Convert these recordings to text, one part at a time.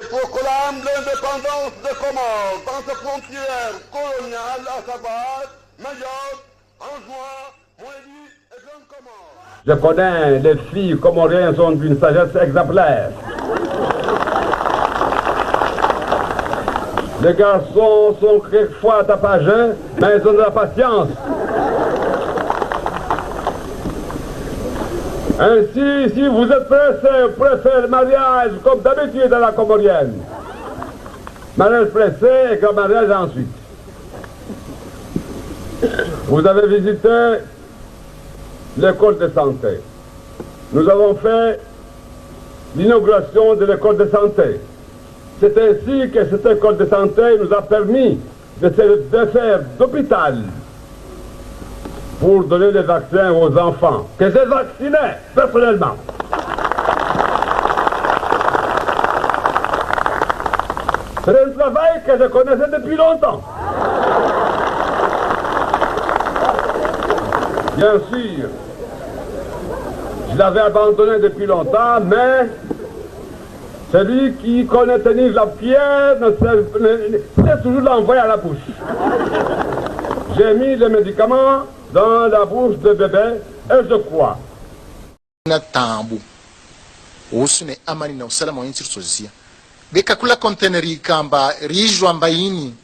proclame l'indépendance des Comores dans ses frontières coloniales, à savoir Mayotte, Anjouan, Moélie et Grande Comore. Je connais les filles comoriennes sont d'une sagesse exemplaire. Les garçons sont quelquefois tapageux, mais ils ont de la patience. Ainsi, si vous êtes pressé, vous préférez le mariage comme d'habitude à la comorienne. Mariage pressé et grand mariage ensuite. Vous avez visité l'école de santé. Nous avons fait l'inauguration de l'école de santé. C'est ainsi que cette école de santé nous a permis de se faire d'hôpital pour donner des vaccins aux enfants, que j'ai vaccinés personnellement. C'est un travail que je connaissais depuis longtemps. Bien sûr, je l'avais abandonné depuis longtemps, mais celui qui connaît tenir la pierre c'est toujours l'envoyer à la bouche. J'ai mis les médicaments dans la bouche de bébé et je crois. Tambu usune amani na usalama wa nchi rusozia beka kula containeri kamba rijwa mbaini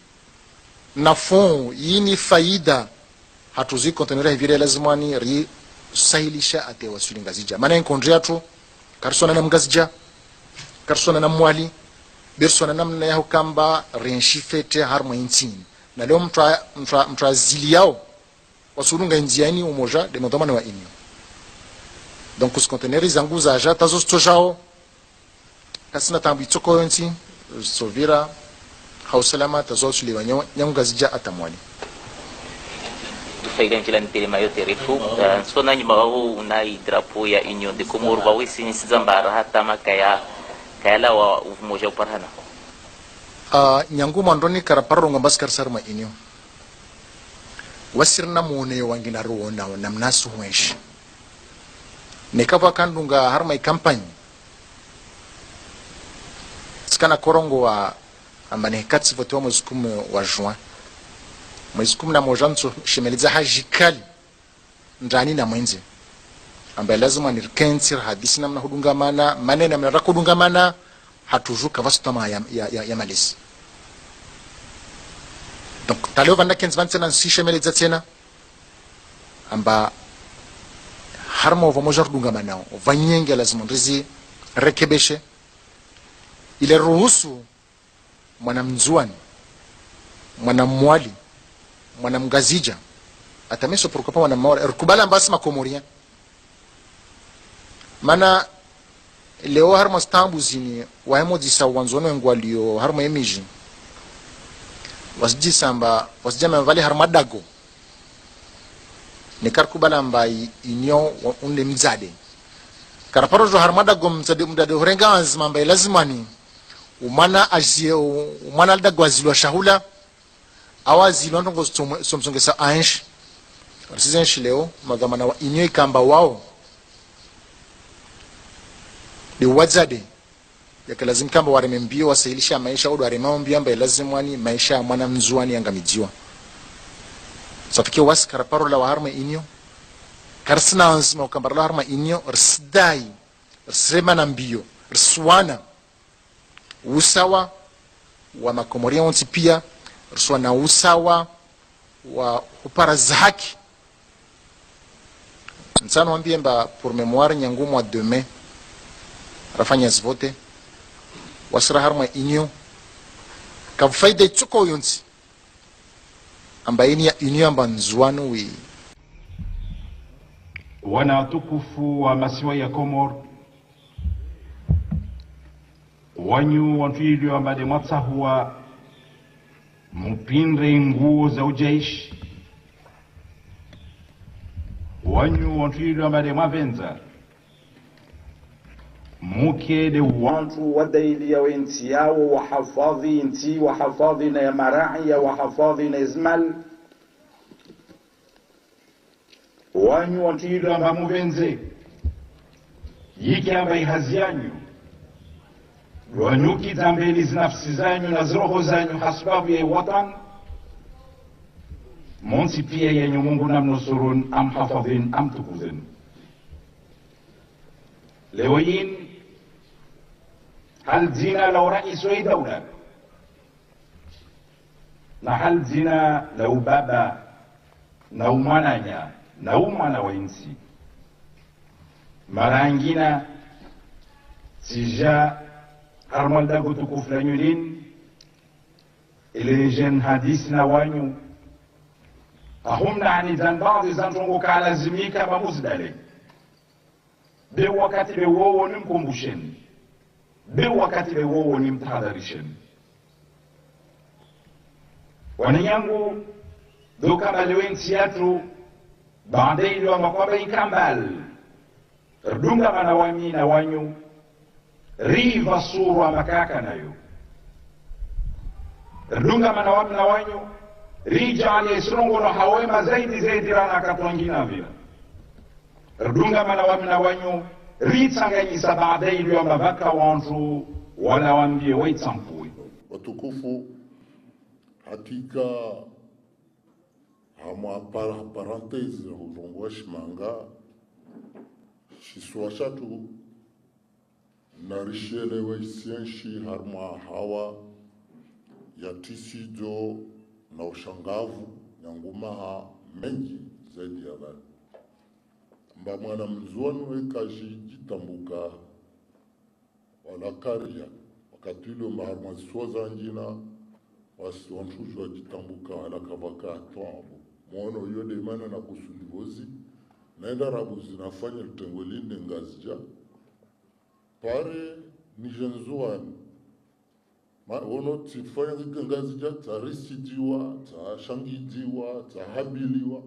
nafuu yini faida hatuzi containeri hivile lazimani ri sahilisha ate wasuli ngazija maana enkondria tu karsona na mgazija karsona na mwali bersona namna yaho kamba renshifete harma intini na leo mtra zili yao wasulunga njiani umoja de motomana wa inyo donc os conteneurs zangu za ja tazo stojao kasina tambi tsoko yonti sovira hausalama tazo suliwa nyangu zija atamwali faida njila ntele mayo terefu sona nyuma wao unai drapo ya inyo de komor ba wisi nzambara hata makaya kayala wa umoja uparhana nyangu mandoni karaparro ngambaskar sarma inyo wasirna mone wangina ruona na mnasu mweshi nekava kandunga har mai campagne skana korongo wa amane katsi voto mo skum wa juin mo skum na mojanso shemeliza hajikali ndani na mwenze ambaye lazima nirkensir hadisi namna hudungamana maneno mna rakudungamana hatujuka vastama ya malisi donc talio vanda kens vansena si shemeliza tena amba harma ova mojar dungamana vanyenge lazima ndizi rekebeshe ile ruhusu mwanamzuani mwanamwali mwanamgazija atameso prokopa mwanamwali rukubala mbasi makomoria mana leo harma stambu zini wahemo disa wanzono ngwalio harma emiji wasjisa amba wasjama vale harma dago nekar kubala mbai inyo unle mzade karaparo jo harmada gom mzade mdade horenga azma mbai lazimani umana azie umana dago azilwa shahula awazi longo somsongesa ansh arsizen shileo magamana wa inyo ikamba wao ni wazade yakalazim kamba waremembio wasahilisha maisha au waremambio mbai lazimani maisha mwana mzuani angamijiwa safike was karaparo la harma inyo karsna ansma ukambarla harma inyo rsdai rsema na mbio rswana usawa wa makomoria onti pia rswana usawa wa upara zaki nsano wambie mba pour mémoire nyangu mois de mai rafanya zvote wasra harma inyo kafaida tsoko yonti ambaye ni amba nzuano wi wana tukufu wa masiwa ya Komor wanyu wantuilio ambade mwatsahuwa mpindre nguo za ujaishi wanyu wantuilio ambade mwavenza muke de wantu wadaili ya wenti yao wahafadhi inti wahafadhi na ya marahi ya wahafadhi na izmal wanyu wantu amba muvenze yiki amba ihazi yanyu wanyukiza mbele zinafsi zanyu na roho zanyu hasbabu ya watan monsi pia yenye Mungu namnusurun amhafadhin amtukuzin. Leo hii hal zina lau rais wa dawla na hal zina lau baba na umwananya na umwana wa insi mara nyingine sija harmal dago tukufu la nyulin ile jen hadisi na wanyu ahumna ani zan baadhi zantongo kalazimika mamuzdale be wakati be wowo nimkumbusheni be wakati be wowo nimtahadharisheni. Wanyangu doka balewensi yatu baadaye ndio makwaba ikambal rdunga manawami na wanyu riva surwa makaka nayo rdunga manawami na wanyu rija aliyesrongo na hawema zaidi rana katwangina vila rdunga manawami na wanyu ritsanganyisa baadaye ndio mabaka wantu wala wambie waitsampui. Watukufu, hakika hama parenthese huzongwa shimanga shiswa shatu na rishelewe sienshi harma hawa ya tisijo na ushangavu nyangumaha mengi zaidi ya bali mba mwana mzuanu wekaji jitambuka wala karia wakati ilo mba harma ziswaza njina wasi wanshujwa jitambuka wala kavaka atuambu mwono yode mana na kusudivozi naenda rabu zinafanya litengwelinde ngazija pare nijenzuani wono tifanya kike ngazija tarisijiwa tashangijiwa tahabiliwa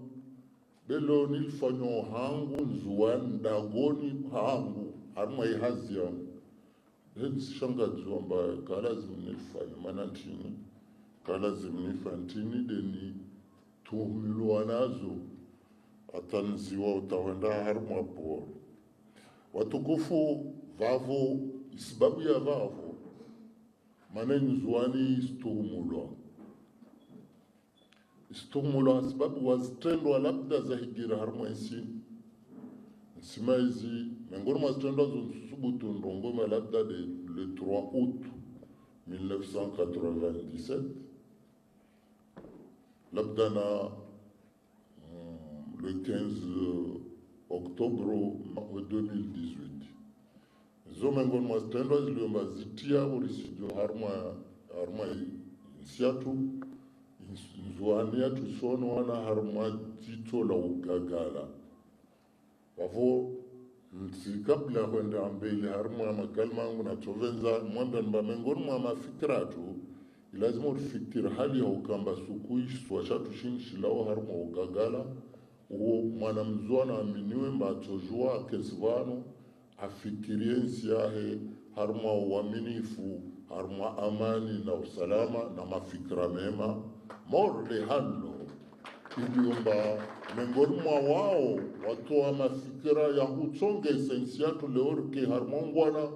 belo nilifanyo hangu nzuani dagoni hangu harma ihazi yangu hedi shangajiwa mba kalazimu nilifanya manantini kalazimu nifantini deni tuhumilwa nazo atanziwa utawenda harma poro. Watukufu, vavo isibabu ya vavo maneni zuani istuhumulwa sababu wazitendwa labda za higira harma isi nsima hizi mengoni mazitendwa zonsubutu ndongoma labda le 3 août 1997 labda na le 15 octobre 2018 zomengon mazitendwa ziliomba zitia urisijo harma insiatu nzuani yatu sono wana harma jito la ugagala wavo kabla kwenda mbele harma makalma yangu na chovenza mwanda mba mengon mwa mafikratu ilazima ufikir hali ya ukamba sukuishi swashatu shinshilao harma ugagala uo mwana mzuana aminiwe mba chojua kesvano afikirie nsiyahe harma uaminifu harma amani na usalama na mafikra mema morle halo iliomba mengoni mwa wao watoa mafikira ya hutsonge esensiatu leorke harma ngwana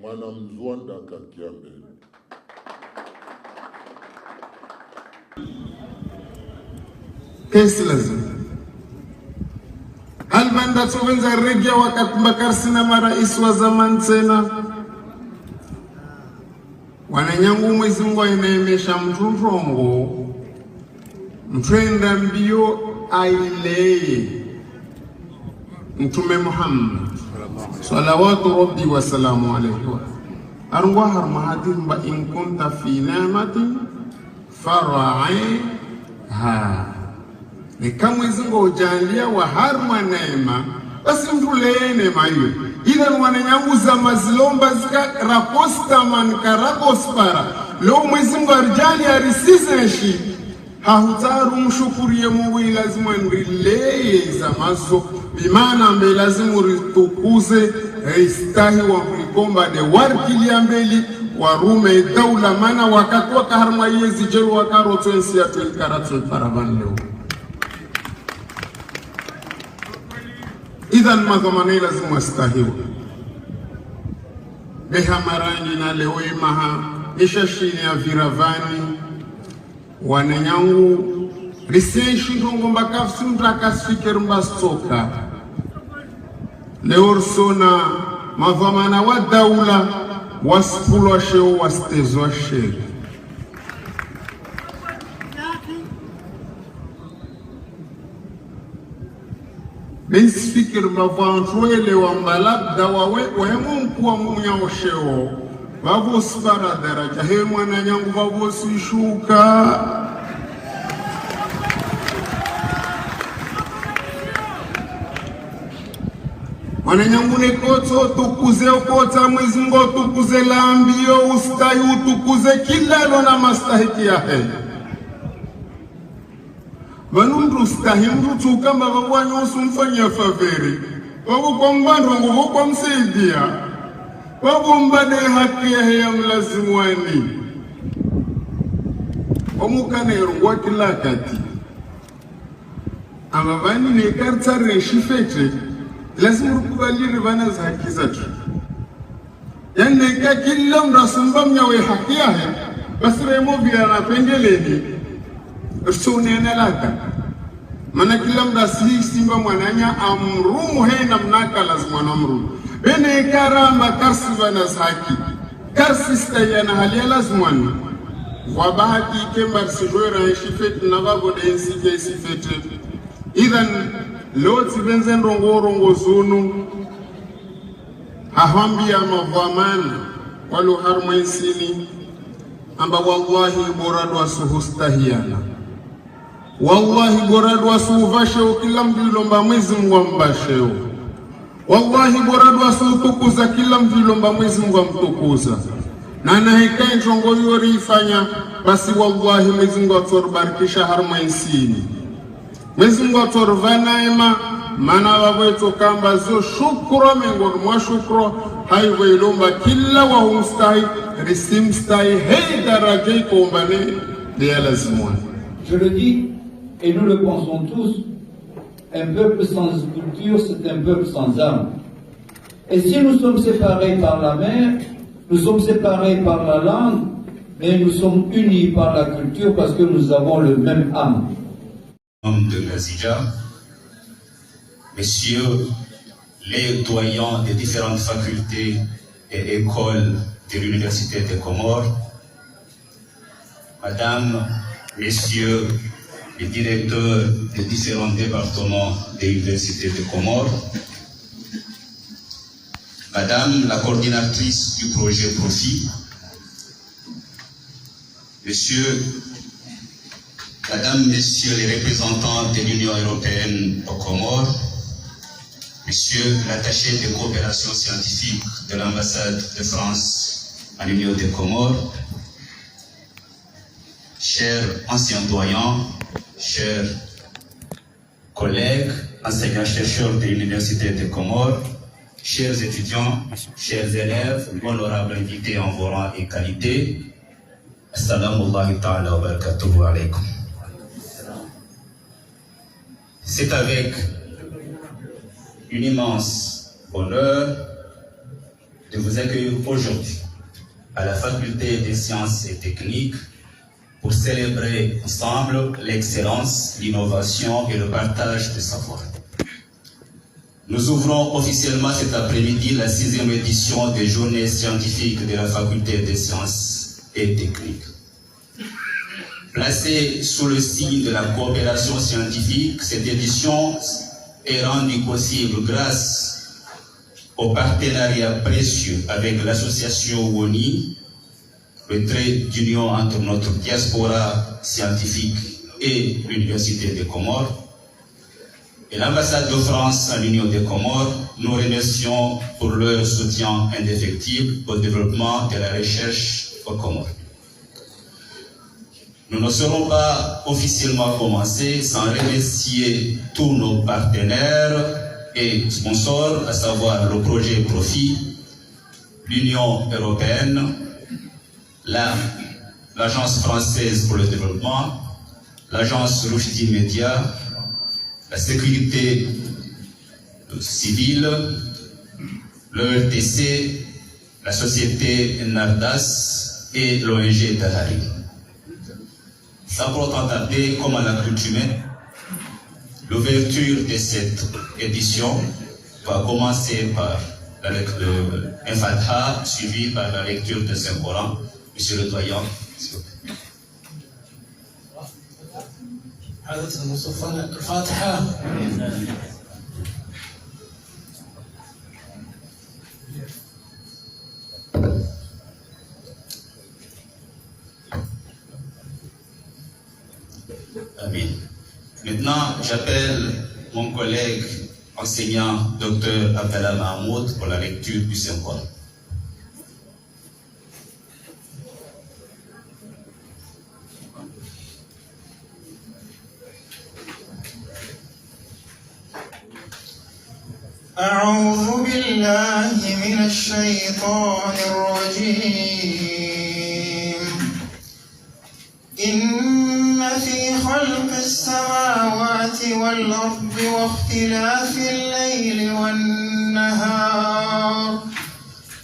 mwana mzuanda kakia mbele. Kesi lazima albanda tuwenza regia wakati mbakarsina marais wa zaman tena wananyangu mwezi Mungu inaemesha mtunrongo mtwenda mbio aileye Mtume Muhammad salawatu rabbi wa salamu alayhi arungwa harma hadith mba in kunta fi ni'matin fara'iha ni kama izingo ujalia wa harma neema basi mtulee neema hiyo ila wananyangu za mazilomba zika raposta man karakospara leo mwezi Mungu arjali arisizeshi hahutaru mshukurie Mungu lazima ndilee za mazo bimana mbe lazima ritukuze istahi wa mlikomba de warkilia mbeli warume daula mana wakati wakaharma yezi jelu wakaroto ensi ya tuikaratu paravan leo. Idhan madhamani lazima astahiwa behamarani na leo imaha ishashini ya viravani wananyangu risenshi ngomba kafsi mtakasifikir mbastoka leo sona mavamana wa daula waspulwa sheo wastezwa sheo Bensifikir mavantwele wa mbalabda wawe mumku wa munya osheo Vavo spara daraja he mwana nyangu vavo sishuka mwana nyangu nekoto tukuze ukota mwezi mgo tukuze lambio ustahi utukuze kilalo na mastahiki ya he Vanundu stahi mrutu kama wawanyo usumfanya faveri Wabu kwa mbando nguvu kwa msaidia Wabu mbade haki ya heya mlazimuani Omukane yorungwa kila kati Ama vani ne karta reshifete Lazimu rukubaliri vana za haki zatu Yani neka kila mrasumba mnyawe haki ya he Basi remo vya na pengeleni Usunene laka Mana kila mdasi simba mwananya amrumu hena mnaka lazima namrumu Bene karamba karsi vana zaki Karsi stayana halia lazimani Wabahaki kembar sijwera shifet na vabo densi kesi fete Idhan loti benzen rongo zunu Hahambia mavamana Walu harmaisini Amba wallahi boradu asuhustahiana Wallahi boradu asuvasheo kila mdilomba mwezi mwambasheo Wallahi boradu asutukuza kila mdilomba mwezi mwamtukuza Na nahikai njongo yori ifanya Basi wallahi mwezi mwatorbarikisha harma insini Mwezi mwatorvanaima Mana waweto kamba zo shukro mengon mwa shukro Haiwe ilomba kila wa humstahi Risimstahi hei darajai kumbane Dia lazimwani Je le dis, et nous le pensons tous, un peuple sans culture, c'est un peuple sans âme. Et si nous sommes séparés par la mer, nous sommes séparés par la langue, mais nous sommes unis par la culture parce que nous avons le même âme. De Nazija, messieurs les doyens des différentes facultés et écoles de l'Université des Comores, madame, messieurs les directeurs des différents départements de l'Université des Comores, madame la coordinatrice du projet Profit, madame, messieurs les représentants de l'Union européenne aux Comores, monsieur l'attaché de coopération scientifique de l'ambassade de France à l'Union des Comores, chers anciens doyens, chers collègues, enseignants-chercheurs de l'Université des Comores, chers étudiants, chers élèves, honorables invités en vos rangs et qualités, assalamu ta'ala wa barakatuhu alaykum. C'est avec une immense honneur de vous accueillir aujourd'hui à la Faculté des sciences et techniques pour célébrer ensemble l'excellence, l'innovation et le partage de savoir. Nous ouvrons officiellement cet après-midi la 6e édition des Journées scientifiques de la Faculté des sciences et techniques. Placée sous le signe de la coopération scientifique, cette édition est rendue possible grâce au partenariat précieux avec l'association WONI, le trait d'union entre notre diaspora scientifique et l'Université des Comores, et l'ambassade de France à l'Union des Comores. Nous remercions pour leur soutien indéfectible au développement de la recherche aux Comores. Nous ne serons pas officiellement commencer sans remercier tous nos partenaires et sponsors, à savoir le projet Profit, l'Union européenne, l'Agence française pour le développement, l'Agence Rushdie Média, la sécurité civile, le RTC, la société Nardas et l'ONG Tahari. Sans pour autant tarder, comme à l'accoutumée, l'ouverture de cette édition va commencer par un Fatiha suivi par la lecture de Saint-Coran. Monsieur le doyen, s'il vous plaît. Amen. Maintenant, j'appelle mon collègue enseignant Dr Abdallah Mahmoud pour la lecture du Saint-Coran. أعوذ بالله من الشيطان الرجيم إن في خلق السماوات والأرض واختلاف الليل والنهار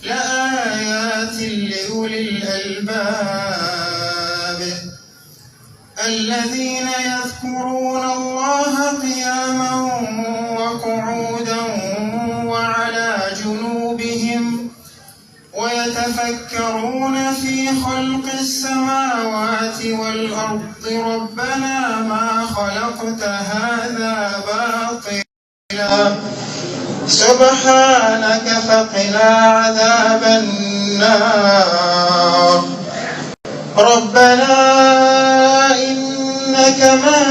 لآيات لأولي الألباب الذين يذكرون الله قياما وقعودا وعلى جنوبهم ويتفكرون في خلق السماوات والأرض ربنا ما خلقت هذا باطلا سبحانك فقنا عذاب النار ربنا إنك من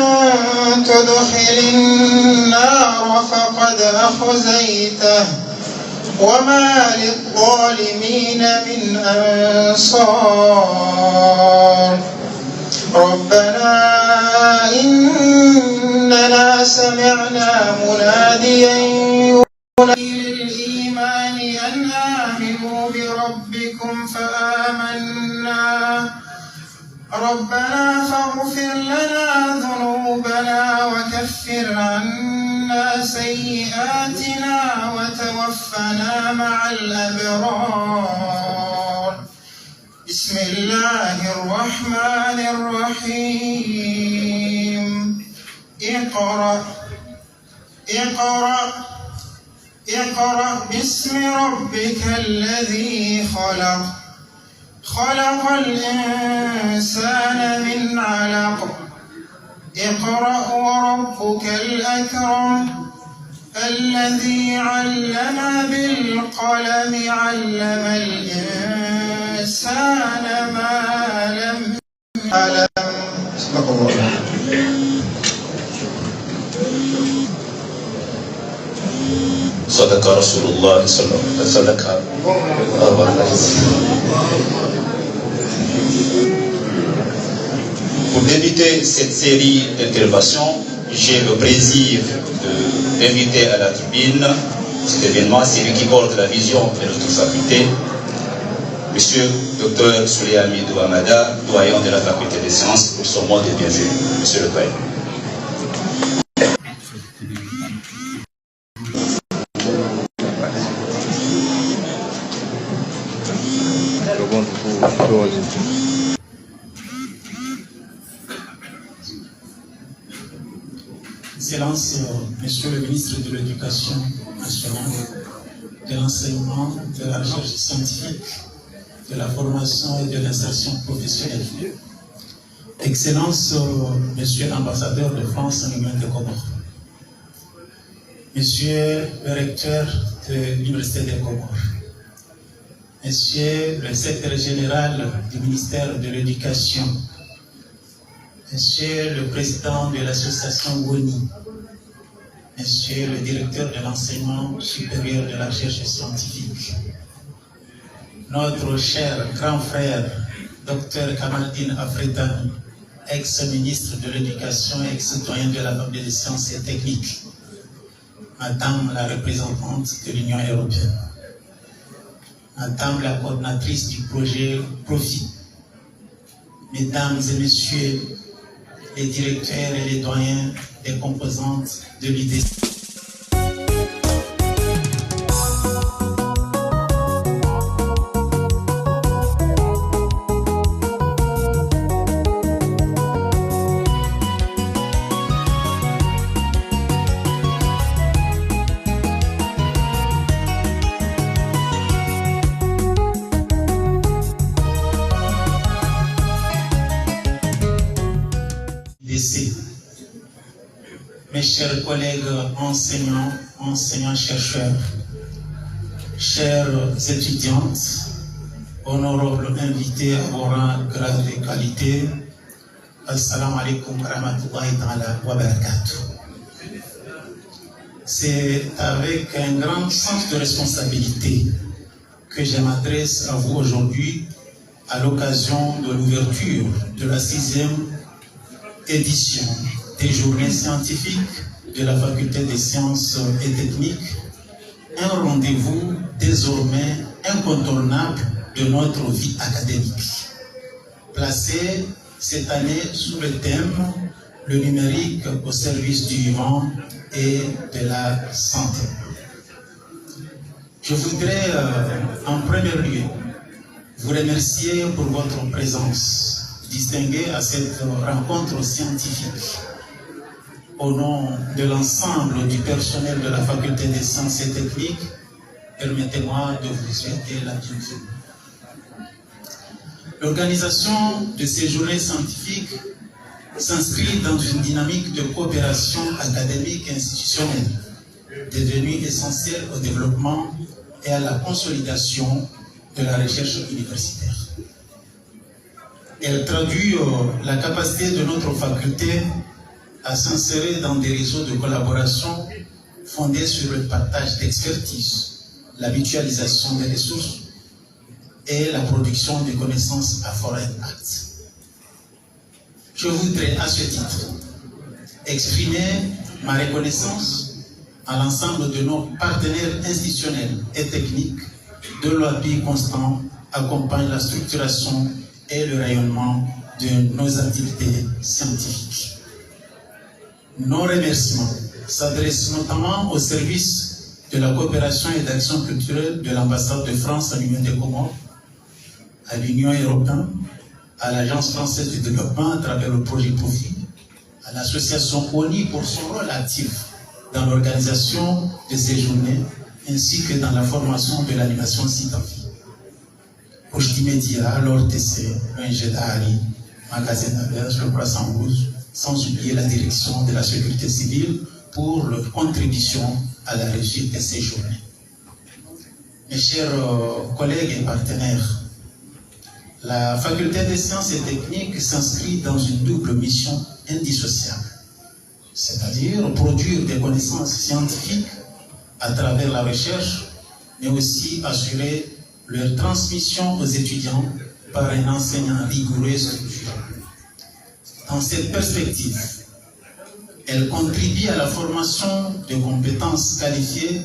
تدخل النار فقد أخزيته وما للظالمين من أنصار ربنا إننا سمعنا مناديا ينادي للإيمان أن آمنوا بربكم فآمنا ربنا فاغفر لنا ذنوبنا وكفر عنا سيئاتنا وتوفنا مع الأبرار بسم الله الرحمن الرحيم اقرأ باسم ربك الذي خلق الإنسان من علق اقرأ وربك الأكرم الذي علم بالقلم علم الإنسان ما لم يعلم صدق الله. صدق رسول الله صلى الله عليه وسلم. Pour débuter cette série d'interventions, j'ai le plaisir d'inviter à la tribune cet événement, c'est lui qui porte la vision de notre faculté, Monsieur Dr Souleymane Amada, doyen de la faculté des sciences, pour son mot de bienvenue. Monsieur le doyen. Excellence, Monsieur le ministre de l'Éducation nationale, de l'enseignement, de la recherche scientifique, de la formation et de l'insertion professionnelle. Excellence, Monsieur l'ambassadeur de France en Union des Comores. Monsieur le recteur de l'Université des Comores. Monsieur le secrétaire général du ministère de l'Éducation. Monsieur le président de l'association WONI, Monsieur le directeur de l'enseignement supérieur de la recherche scientifique, notre cher grand frère, Dr Kamaldeen Afretani, ex-ministre de l'Éducation et ex-citoyen de la Faculté des sciences et techniques, Madame la représentante de l'Union européenne, Madame la coordinatrice du projet Profit, Mesdames et Messieurs les directeurs et les doyens des composantes de l'UDC. chers collègues enseignants, enseignants-chercheurs, chères étudiantes, honorables invités à vos rangs, grades et qualités, Assalamu alaikum wa rahmatullahi ta'ala wa barakatuh. C'est avec un grand sens de responsabilité que je m'adresse à vous aujourd'hui à l'occasion de l'ouverture de la 6e édition des journées scientifiques de la Faculté des sciences et techniques, un rendez-vous désormais incontournable de notre vie académique, placé cette année sous le thème « Le numérique au service du vivant et de la santé ». Je voudrais en premier lieu vous remercier pour votre présence distinguée à cette rencontre scientifique. Au nom de l'ensemble du personnel de la Faculté des sciences et techniques, permettez-moi de vous souhaiter la bienvenue. L'organisation de ces journées scientifiques s'inscrit dans une dynamique de coopération académique et institutionnelle, devenue essentielle au développement et à la consolidation de la recherche universitaire. Elle traduit la capacité de notre faculté à s'insérer dans des réseaux de collaboration fondés sur le partage d'expertise, la mutualisation des ressources et la production de connaissances à fort impact. Je voudrais à ce titre exprimer ma reconnaissance à l'ensemble de nos partenaires institutionnels et techniques de leur appui constant accompagne la structuration et le rayonnement de nos activités scientifiques. Nos remerciements s'adressent notamment au service de la coopération et d'action culturelle de l'ambassade de France à l'Union des Comores, à l'Union européenne, à l'Agence française du développement à travers le projet PROFIT, à l'association ONI pour son rôle actif dans l'organisation de ces journées, ainsi que dans la formation de l'animation scientifique. Ojdi Media, l'ORTC, l'ONG Magasin d'Averse, le Croissant Rouge, sans oublier la direction de la sécurité civile pour leur contribution à la réussite de ces journées. Mes chers collègues et partenaires, la Faculté des sciences et techniques s'inscrit dans une double mission indissociable, c'est-à-dire produire des connaissances scientifiques à travers la recherche, mais aussi assurer leur transmission aux étudiants par un enseignant rigoureux et structuré. Dans cette perspective, elle contribue à la formation de compétences qualifiées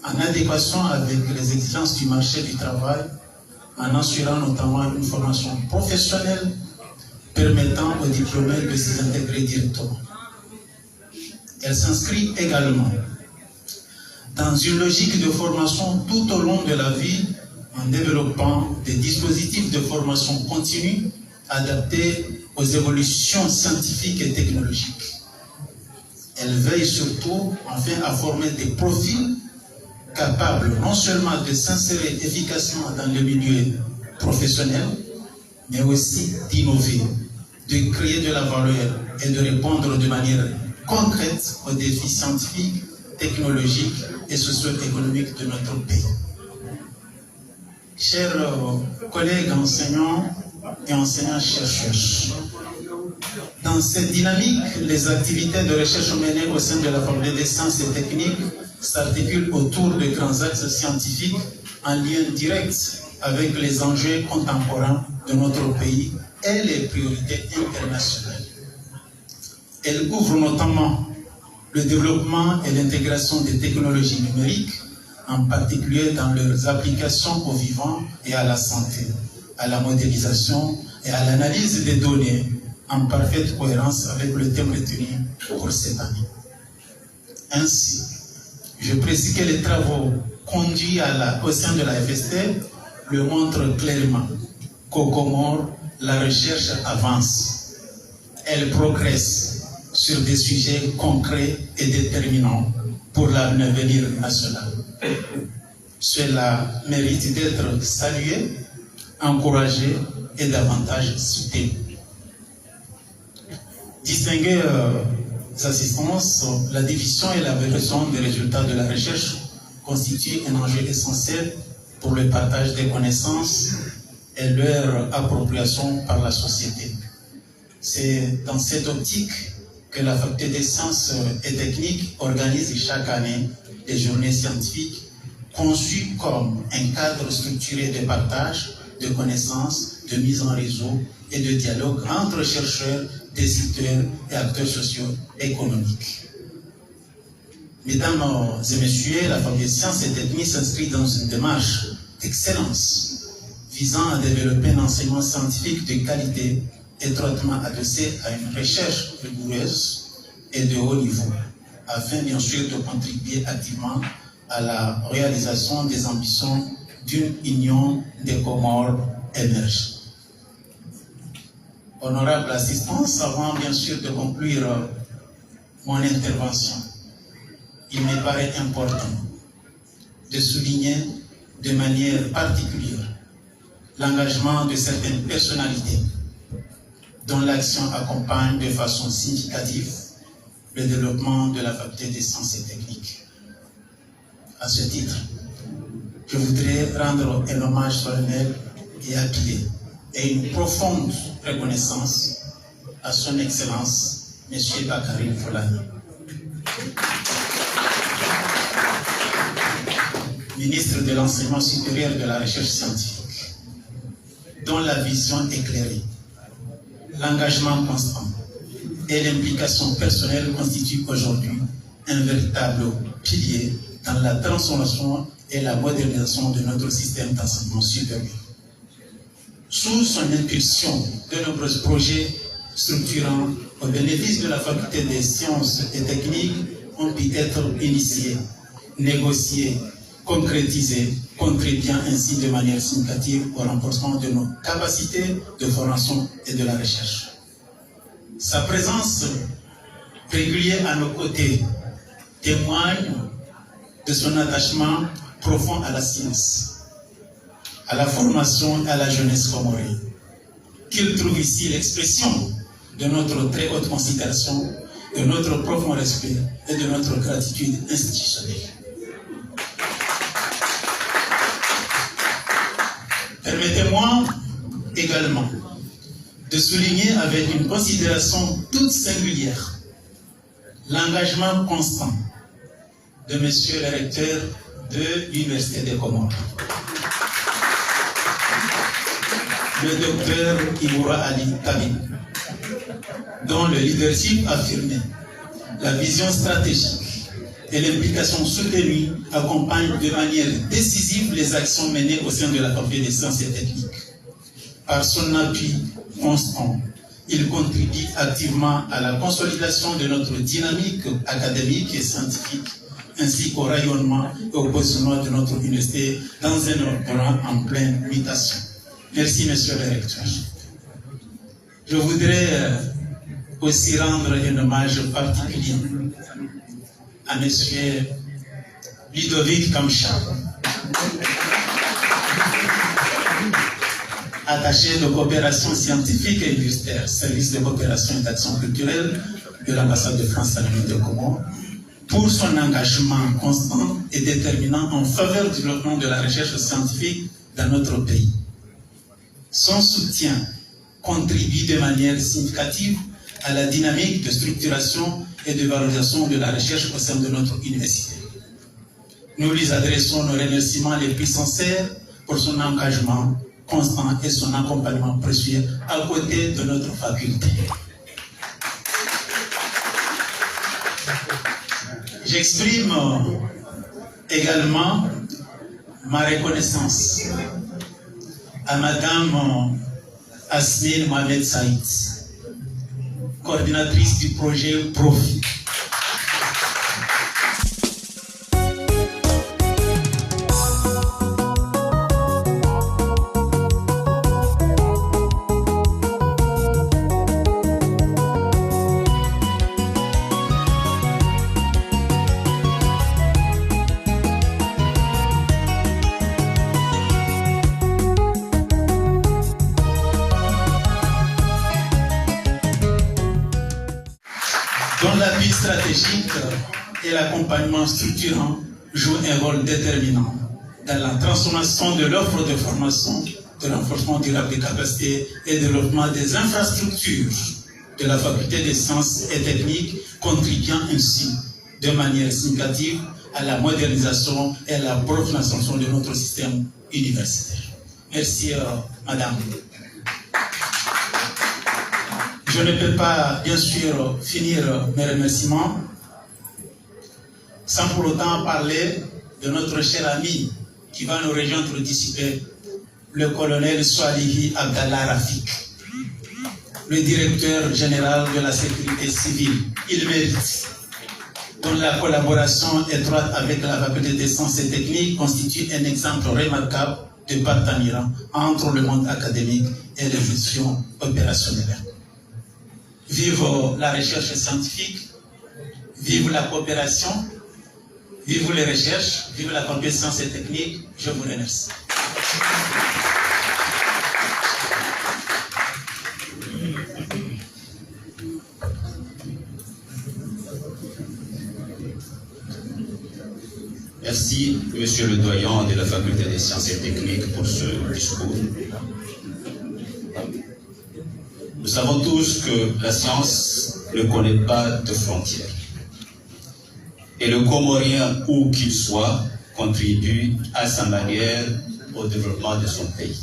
en adéquation avec les exigences du marché du travail, en assurant notamment une formation professionnelle permettant aux diplômés de s'y intégrer directement. Elle s'inscrit également dans une logique de formation tout au long de la vie en développant des dispositifs de formation continue adaptés aux évolutions scientifiques et technologiques. Elle veille surtout enfin à former des profils capables non seulement de s'insérer efficacement dans le milieu professionnel, mais aussi d'innover, de créer de la valeur et de répondre de manière concrète aux défis scientifiques, technologiques et socio-économiques de notre pays. Chers collègues enseignants et enseignants-chercheurs, dans cette dynamique, les activités de recherche menées au sein de la Faculté des sciences et techniques s'articulent autour de grands axes scientifiques en lien direct avec les enjeux contemporains de notre pays et les priorités internationales. Elle couvre notamment le développement et l'intégration des technologies numériques, en particulier dans leurs applications au vivant et à la santé, à la modélisation et à l'analyse des données, en parfaite cohérence avec le thème retenu pour cette année. Ainsi, je précise que les travaux conduits au sein de la FST le montrent clairement qu'au Comores, la recherche avance. Elle progresse sur des sujets concrets et déterminants pour l'avenir national. Cela mérite d'être salué, encouragé et davantage soutenu. Distingués assistances, la diffusion et la vérification des résultats de la recherche constituent un enjeu essentiel pour le partage des connaissances et leur appropriation par la société. C'est dans cette optique que la Faculté des sciences et techniques organise chaque année des journées scientifiques conçues comme un cadre structuré de partage de connaissances, de mise en réseau et de dialogue entre chercheurs, décideurs et acteurs socio-économiques. Mesdames et messieurs, la Faculté des sciences et techniques s'inscrit dans une démarche d'excellence visant à développer un enseignement scientifique de qualité étroitement adossé à une recherche rigoureuse et de haut niveau, afin bien sûr de contribuer activement à la réalisation des ambitions d'une union des Comores émergées. Honorable assistance, avant bien sûr de conclure mon intervention, il me paraît important de souligner de manière particulière l'engagement de certaines personnalités dont l'action accompagne de façon significative le développement de la Faculté des sciences et techniques. À ce titre, je voudrais rendre un hommage solennel et appuyé et une profonde reconnaissance à son Excellence, M. Bakary Folani, ministre de l'Enseignement supérieur et de la Recherche scientifique, dont la vision éclairée, l'engagement constant et l'implication personnelle constituent aujourd'hui un véritable pilier dans la transformation et la modernisation de notre système d'enseignement supérieur. Sous son impulsion, de nombreux projets structurants au bénéfice de la Faculté des sciences et techniques ont pu être initiés, négociés, concrétisés, contribuant ainsi de manière significative au renforcement de nos capacités de formation et de la recherche. Sa présence régulière à nos côtés témoigne de son attachement profond à la science, à la formation et à la jeunesse comorienne, qu'il trouve ici l'expression de notre très haute considération, de notre profond respect et de notre gratitude institutionnelle. Permettez-moi également de souligner avec une considération toute singulière l'engagement constant de Monsieur le recteur de l'Université des Comores, le docteur Imoura Ali Kabin, dont le leadership affirmé, la vision stratégique et l'implication soutenue accompagnent de manière décisive les actions menées au sein de la Faculté des sciences et techniques. Par son appui constant, il contribue activement à la consolidation de notre dynamique académique et scientifique, ainsi qu'au rayonnement et au positionnement de notre université dans un environnement en pleine mutation. Merci, Monsieur le recteur. Je voudrais aussi rendre un hommage particulier à Monsieur Ludovic Kamcha, attaché de coopération scientifique et universitaire, service de coopération et d'action culturelle de l'ambassade de France à l'Union des Comores, pour son engagement constant et déterminant en faveur du développement de la recherche scientifique dans notre pays. Son soutien contribue de manière significative à la dynamique de structuration et de valorisation de la recherche au sein de notre université. Nous lui adressons nos remerciements les plus sincères pour son engagement constant et son accompagnement précieux à côté de notre faculté. J'exprime également ma reconnaissance à Madame Asmine Mohamed Saïd, coordinatrice du projet Profit. stratégique et l'accompagnement structurant jouent un rôle déterminant dans la transformation de l'offre de formation, de renforcement durable des capacités et développement des infrastructures de la faculté des sciences et techniques, contribuant ainsi de manière significative à la modernisation et à la professionnalisation de notre système universitaire. Merci, madame. Je ne peux pas, bien sûr, finir mes remerciements sans pour autant parler de notre cher ami qui va nous rejoindre d'ici peu, le colonel Swalihi Abdallah Rafik, le directeur général de la sécurité civile. Il mérite, dont la collaboration étroite avec la faculté des sciences et techniques constitue un exemple remarquable de partenariat entre le monde académique et les missions opérationnelles. Vive la recherche scientifique, vive la coopération, vive les recherches, vive la compétence et technique. Je vous remercie. Merci, monsieur le doyen de la faculté des sciences et techniques, pour ce discours. Nous savons tous que la science ne connaît pas de frontières. Et le Comorien, où qu'il soit, contribue à sa manière au développement de son pays.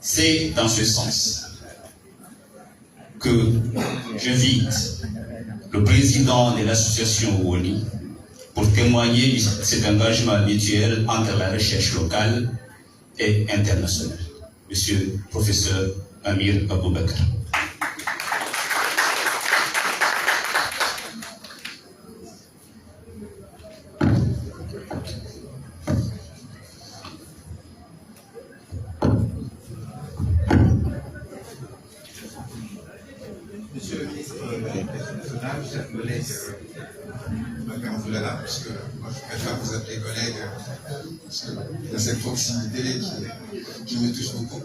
C'est dans ce sens que j'invite le président de l'association WONI pour témoigner de cet engagement mutuel entre la recherche locale et internationale. Monsieur le professeur Amir Aboubakar. Monsieur le ministre national, chers collègues, puisque moi je préfère vous appeler collègue, parce qu'il y a cette proximité qui me touche beaucoup.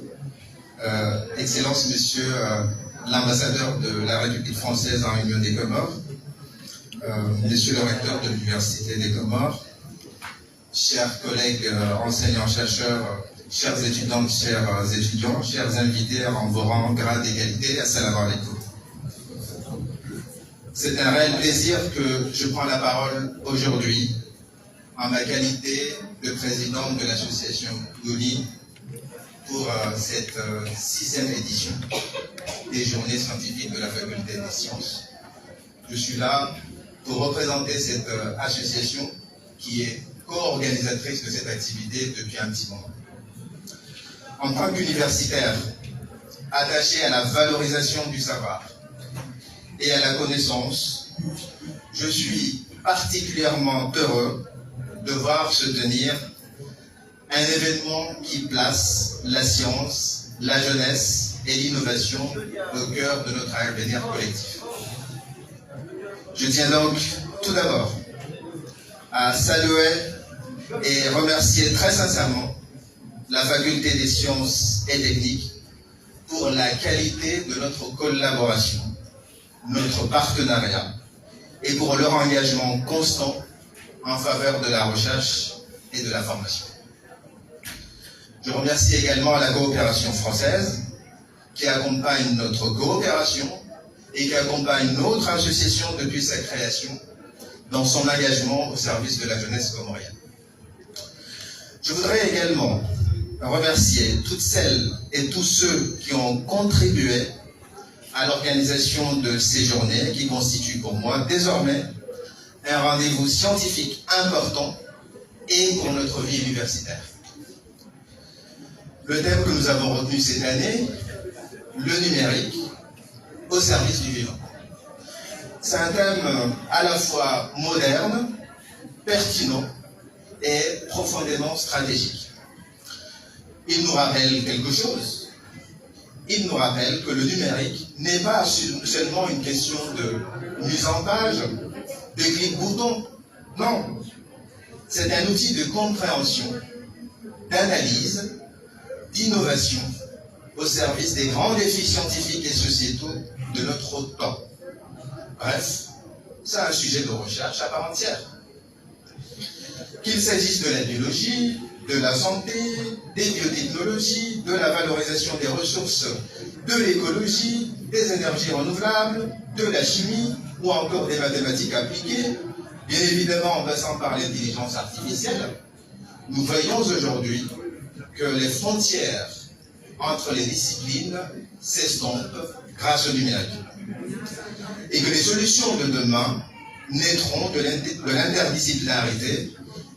Excellence, monsieur l'ambassadeur de la République française en Union des Comores, monsieur le recteur de l'Université des Comores, chers collègues enseignants-chercheurs, chères étudiantes, chers étudiants, chers invités en vos rangs, grades d'égalité, assalamu alaikum. C'est un réel plaisir que je prends la parole aujourd'hui en ma qualité de président de l'association WONI pour cette 6e édition des journées scientifiques de la faculté des sciences. Je suis là pour représenter cette association qui est co-organisatrice de cette activité depuis un petit moment. En tant qu'universitaire, attaché à la valorisation du savoir et à la connaissance, je suis particulièrement heureux de voir se tenir un événement qui place la science, la jeunesse et l'innovation au cœur de notre avenir collectif. Je tiens donc tout d'abord à saluer et remercier très sincèrement la faculté des sciences et techniques pour la qualité de notre collaboration, notre partenariat et pour leur engagement constant en faveur de la recherche et de la formation. Je remercie également la coopération française qui accompagne notre coopération et qui accompagne notre association depuis sa création dans son engagement au service de la jeunesse comorienne. Je voudrais également remercier toutes celles et tous ceux qui ont contribué à l'organisation de ces journées qui constituent pour moi désormais un rendez-vous scientifique important et pour notre vie universitaire. Le thème que nous avons retenu cette année, le numérique au service du vivant. C'est un thème à la fois moderne, pertinent et profondément stratégique. Il nous rappelle quelque chose. Il nous rappelle que le numérique n'est pas seulement une question de mise en page, de clic-bouton. Non, c'est un outil de compréhension, d'analyse, d'innovation au service des grands défis scientifiques et sociétaux de notre temps. Bref, c'est un sujet de recherche à part entière. Qu'il s'agisse de la biologie, de la santé, des biotechnologies, de la valorisation des ressources, de l'écologie, des énergies renouvelables, de la chimie ou encore des mathématiques appliquées, bien évidemment en passant par l'intelligence artificielle, nous voyons aujourd'hui que les frontières entre les disciplines s'estompent grâce au numérique et que les solutions de demain naîtront de l'interdisciplinarité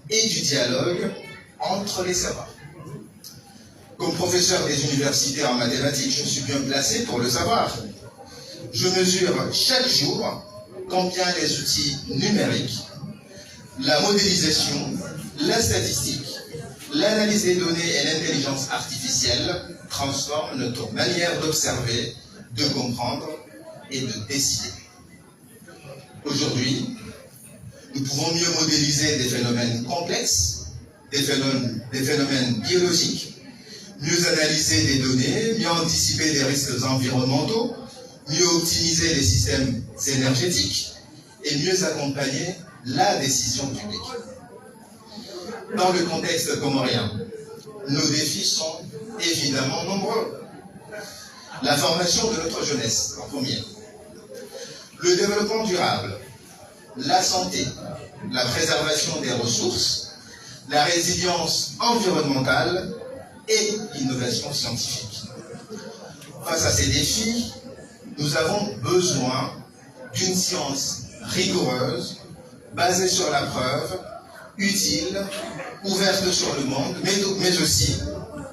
et du dialogue entre les savoirs. Comme professeur des universités en mathématiques, je suis bien placé pour le savoir. Je mesure chaque jour combien les outils numériques, la modélisation, la statistique, l'analyse des données et l'intelligence artificielle transforment notre manière d'observer, de comprendre et de décider. Aujourd'hui, nous pouvons mieux modéliser des phénomènes complexes, des phénomènes biologiques, mieux analyser des données, mieux anticiper des risques environnementaux, mieux optimiser les systèmes énergétiques et mieux accompagner la décision publique. Dans le contexte comorien, nos défis sont évidemment nombreux. La formation de notre jeunesse, en premier. Le développement durable, la santé, la préservation des ressources, la résilience environnementale et l'innovation scientifique. Face à ces défis, nous avons besoin d'une science rigoureuse, basée sur la preuve, utile, ouverte sur le monde, mais aussi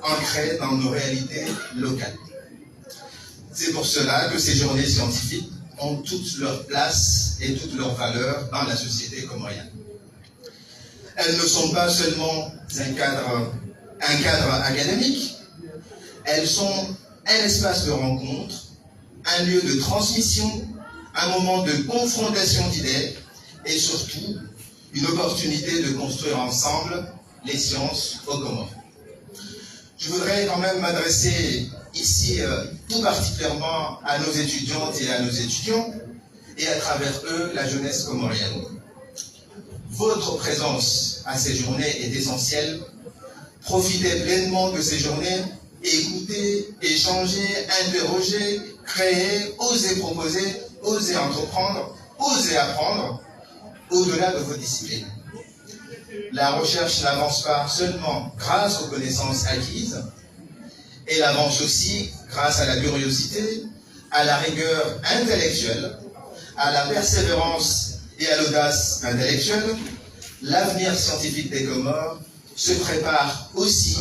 ancrée dans nos réalités locales. C'est pour cela que ces journées scientifiques ont toute leur place et toute leur valeur dans la société comorienne. Elles ne sont pas seulement un cadre académique, elles sont un espace de rencontre, un lieu de transmission, un moment de confrontation d'idées et surtout une opportunité de construire ensemble les sciences aux Comores. Je voudrais quand même m'adresser ici tout particulièrement à nos étudiantes et à nos étudiants et à travers eux la jeunesse comorienne. Votre présence à ces journées est essentielle. Profitez pleinement de ces journées, écoutez, échangez, interrogez, créez, osez proposer, osez entreprendre, osez apprendre au-delà de vos disciplines. La recherche n'avance pas seulement grâce aux connaissances acquises, elle avance aussi grâce à la curiosité, à la rigueur intellectuelle, à la persévérance et à l'audace intellectuelle. L'avenir scientifique des Comores se prépare aussi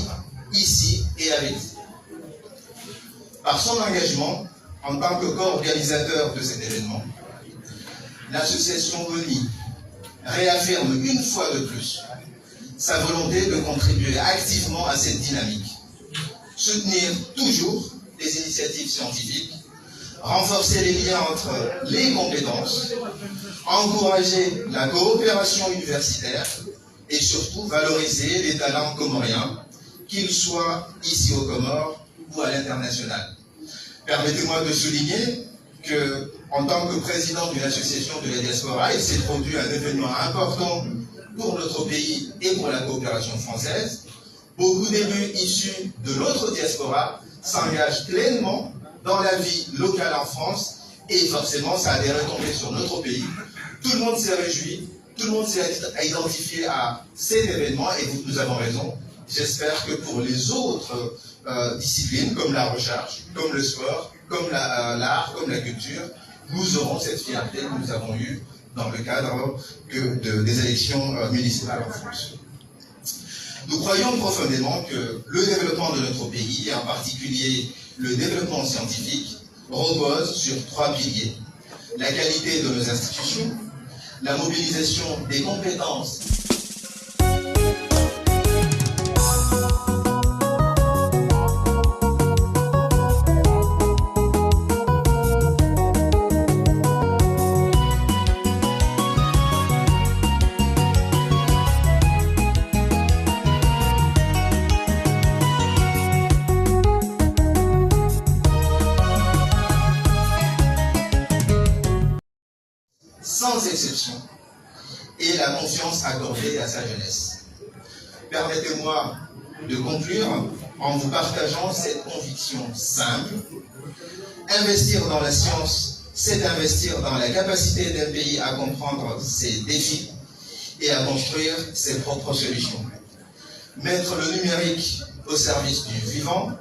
ici et avec vous. Par son engagement en tant que co-organisateur de cet événement, l'association ONI réaffirme une fois de plus sa volonté de contribuer activement à cette dynamique, soutenir toujours les initiatives scientifiques, renforcer les liens entre les compétences, encourager la coopération universitaire et surtout valoriser les talents comoriens, qu'ils soient ici aux Comores ou à l'international. Permettez-moi de souligner que, en tant que président d'une association de la diaspora, il s'est produit un événement important pour notre pays et pour la coopération française. Beaucoup d'élus issus de notre diaspora s'engagent pleinement dans la vie locale en France et forcément ça a des retombées sur notre pays. Tout le monde s'est réjoui, tout le monde s'est identifié à cet événement et nous avons raison. J'espère que pour les autres disciplines comme la recherche, comme le sport, comme l'art, comme la culture, nous aurons cette fierté que nous avons eue dans le cadre des élections municipales en France. Nous croyons profondément que le développement de notre pays, et en particulier le développement scientifique, repose sur 3 piliers. La qualité de nos institutions, la mobilisation des compétences. Sans exception. confiance accordée à sa jeunesse. Permettez-moi de conclure en vous partageant cette conviction simple. Investir dans la science, c'est investir dans la capacité d'un pays à comprendre ses défis et à construire ses propres solutions. Mettre le numérique au service du vivant,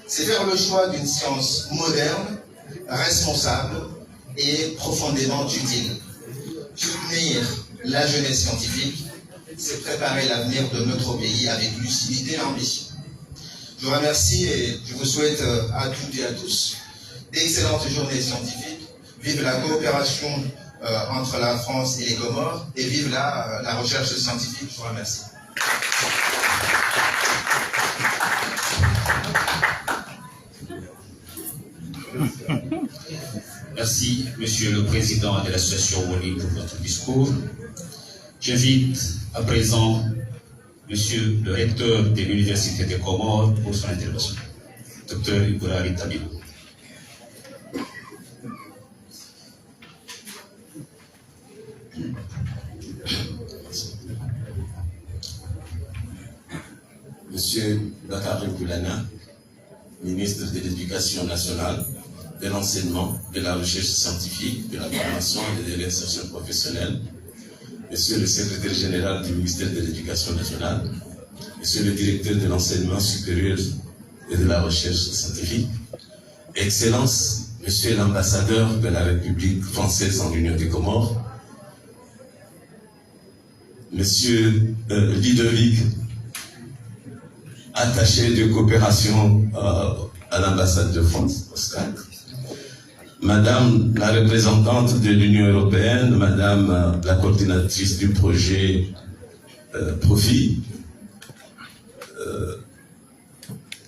c'est faire le choix d'une science moderne, responsable et profondément utile. Soutenir la jeunesse scientifique, c'est préparer l'avenir de notre pays avec lucidité et ambition. Je vous remercie et je vous souhaite à toutes et à tous d'excellentes journées scientifiques. Vive la coopération entre la France et les Comores et vive la recherche scientifique. Je vous remercie. Merci, Monsieur le Président de l'Association WONI, pour votre discours. J'invite à présent Monsieur le Recteur de l'Université des Comores pour son intervention. Dr Ibrahim Tabibou. Monsieur Bakary Koulana, ministre de l'Éducation nationale, de l'enseignement, de la recherche scientifique, de la formation et de l'insertion professionnelle, Monsieur le secrétaire général du ministère de l'Éducation nationale, Monsieur le directeur de l'enseignement supérieur et de la recherche scientifique, Excellences, Monsieur l'ambassadeur de la République française en Union des Comores, Monsieur Ludovic, attaché de coopération à l'ambassade de France, Oscar, Madame la représentante de l'Union européenne, Madame la coordinatrice du projet Profit,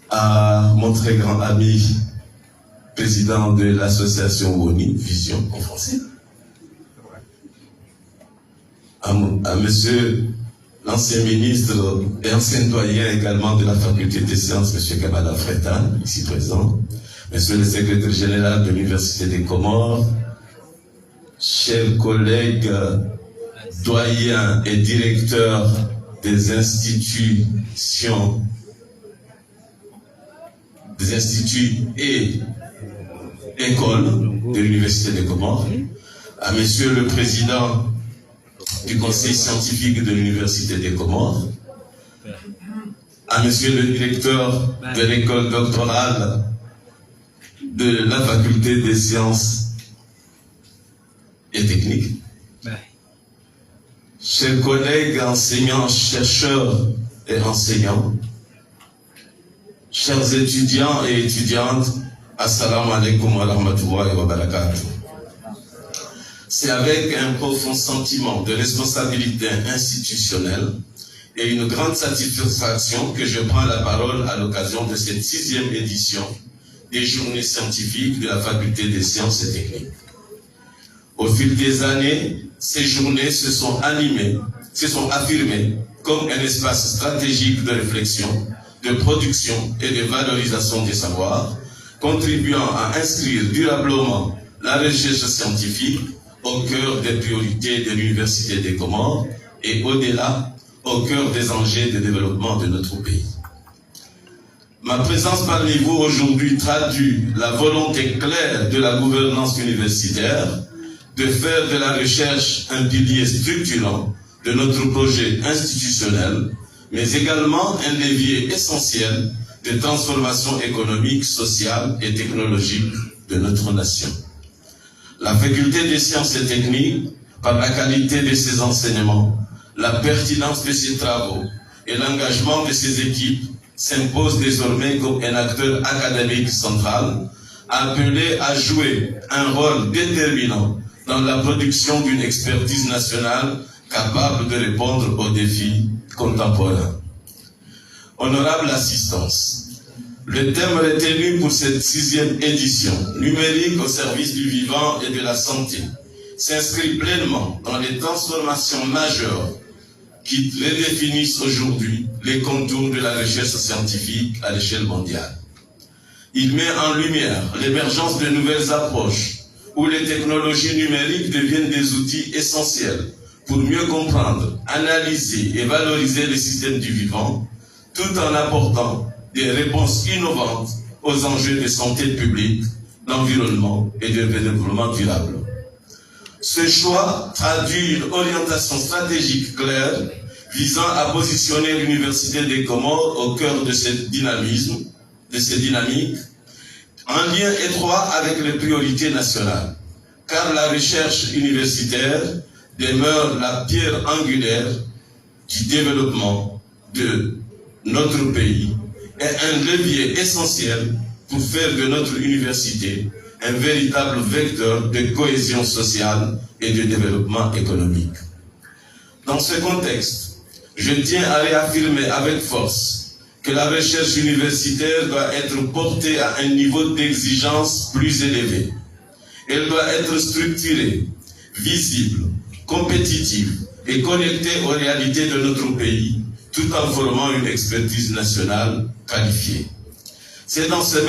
à mon très grand ami, président de l'association WONI, Vision en français, à Monsieur l'ancien ministre et ancien doyen également de la faculté des sciences, M. Kamala Fretan, ici présent, Monsieur le secrétaire général de l'Université des Comores, chers collègues, doyens et directeurs des instituts et écoles de l'Université des Comores, à Monsieur le président du conseil scientifique de l'Université des Comores, à Monsieur le directeur de l'école doctorale de la faculté des sciences et techniques, chers collègues enseignants, chercheurs et enseignants, chers étudiants et étudiantes, assalamu alaikum wa rahmatullahi wa barakatuh. C'est avec un profond sentiment de responsabilité institutionnelle et une grande satisfaction que je prends la parole à l'occasion de cette 6e édition des journées scientifiques de la faculté des sciences et techniques. Au fil des années, ces journées se sont affirmées comme un espace stratégique de réflexion, de production et de valorisation des savoirs, contribuant à inscrire durablement la recherche scientifique au cœur des priorités de l'Université des Comores et au-delà, au cœur des enjeux de développement de notre pays. Ma présence parmi vous aujourd'hui traduit la volonté claire de la gouvernance universitaire de faire de la recherche un pilier structurant de notre projet institutionnel, mais également un levier essentiel de transformation économique, sociale et technologique de notre nation. La faculté des sciences et techniques, par la qualité de ses enseignements, la pertinence de ses travaux et l'engagement de ses équipes, s'impose désormais comme un acteur académique central, appelé à jouer un rôle déterminant dans la production d'une expertise nationale capable de répondre aux défis contemporains. Honorable assistance, le thème retenu pour cette 6e édition, numérique au service du vivant et de la santé, s'inscrit pleinement dans les transformations majeures qui redéfinissent aujourd'hui les contours de la recherche scientifique à l'échelle mondiale. Il met en lumière l'émergence de nouvelles approches où les technologies numériques deviennent des outils essentiels pour mieux comprendre, analyser et valoriser le système du vivant, tout en apportant des réponses innovantes aux enjeux de santé publique, d'environnement et de développement durable. Ce choix traduit une orientation stratégique claire visant à positionner l'Université des Comores au cœur de cette dynamique, en lien étroit avec les priorités nationales, car la recherche universitaire demeure la pierre angulaire du développement de notre pays et un levier essentiel pour faire de notre université un véritable vecteur de cohésion sociale et de développement économique. Dans ce contexte, je tiens à réaffirmer avec force que la recherche universitaire doit être portée à un niveau d'exigence plus élevé. Elle doit être structurée, visible, compétitive et connectée aux réalités de notre pays, tout en formant une expertise nationale qualifiée. C'est dans cette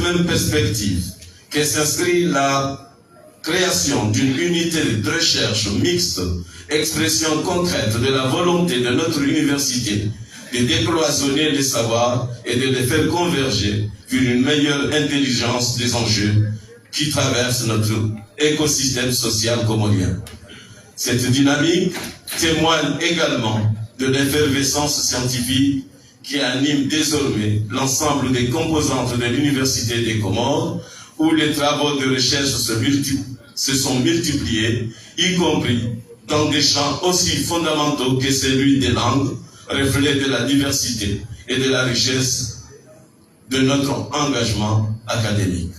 même perspective que s'inscrit la création d'une unité de recherche mixte, expression concrète de la volonté de notre université de décloisonner les savoirs et de les faire converger vers une meilleure intelligence des enjeux qui traversent notre écosystème social comorien. Cette dynamique témoigne également de l'effervescence scientifique qui anime désormais l'ensemble des composantes de l'Université des Comores, où les travaux de recherche se sont multipliés, y compris dans des champs aussi fondamentaux que celui des langues, reflet de la diversité et de la richesse de notre engagement académique.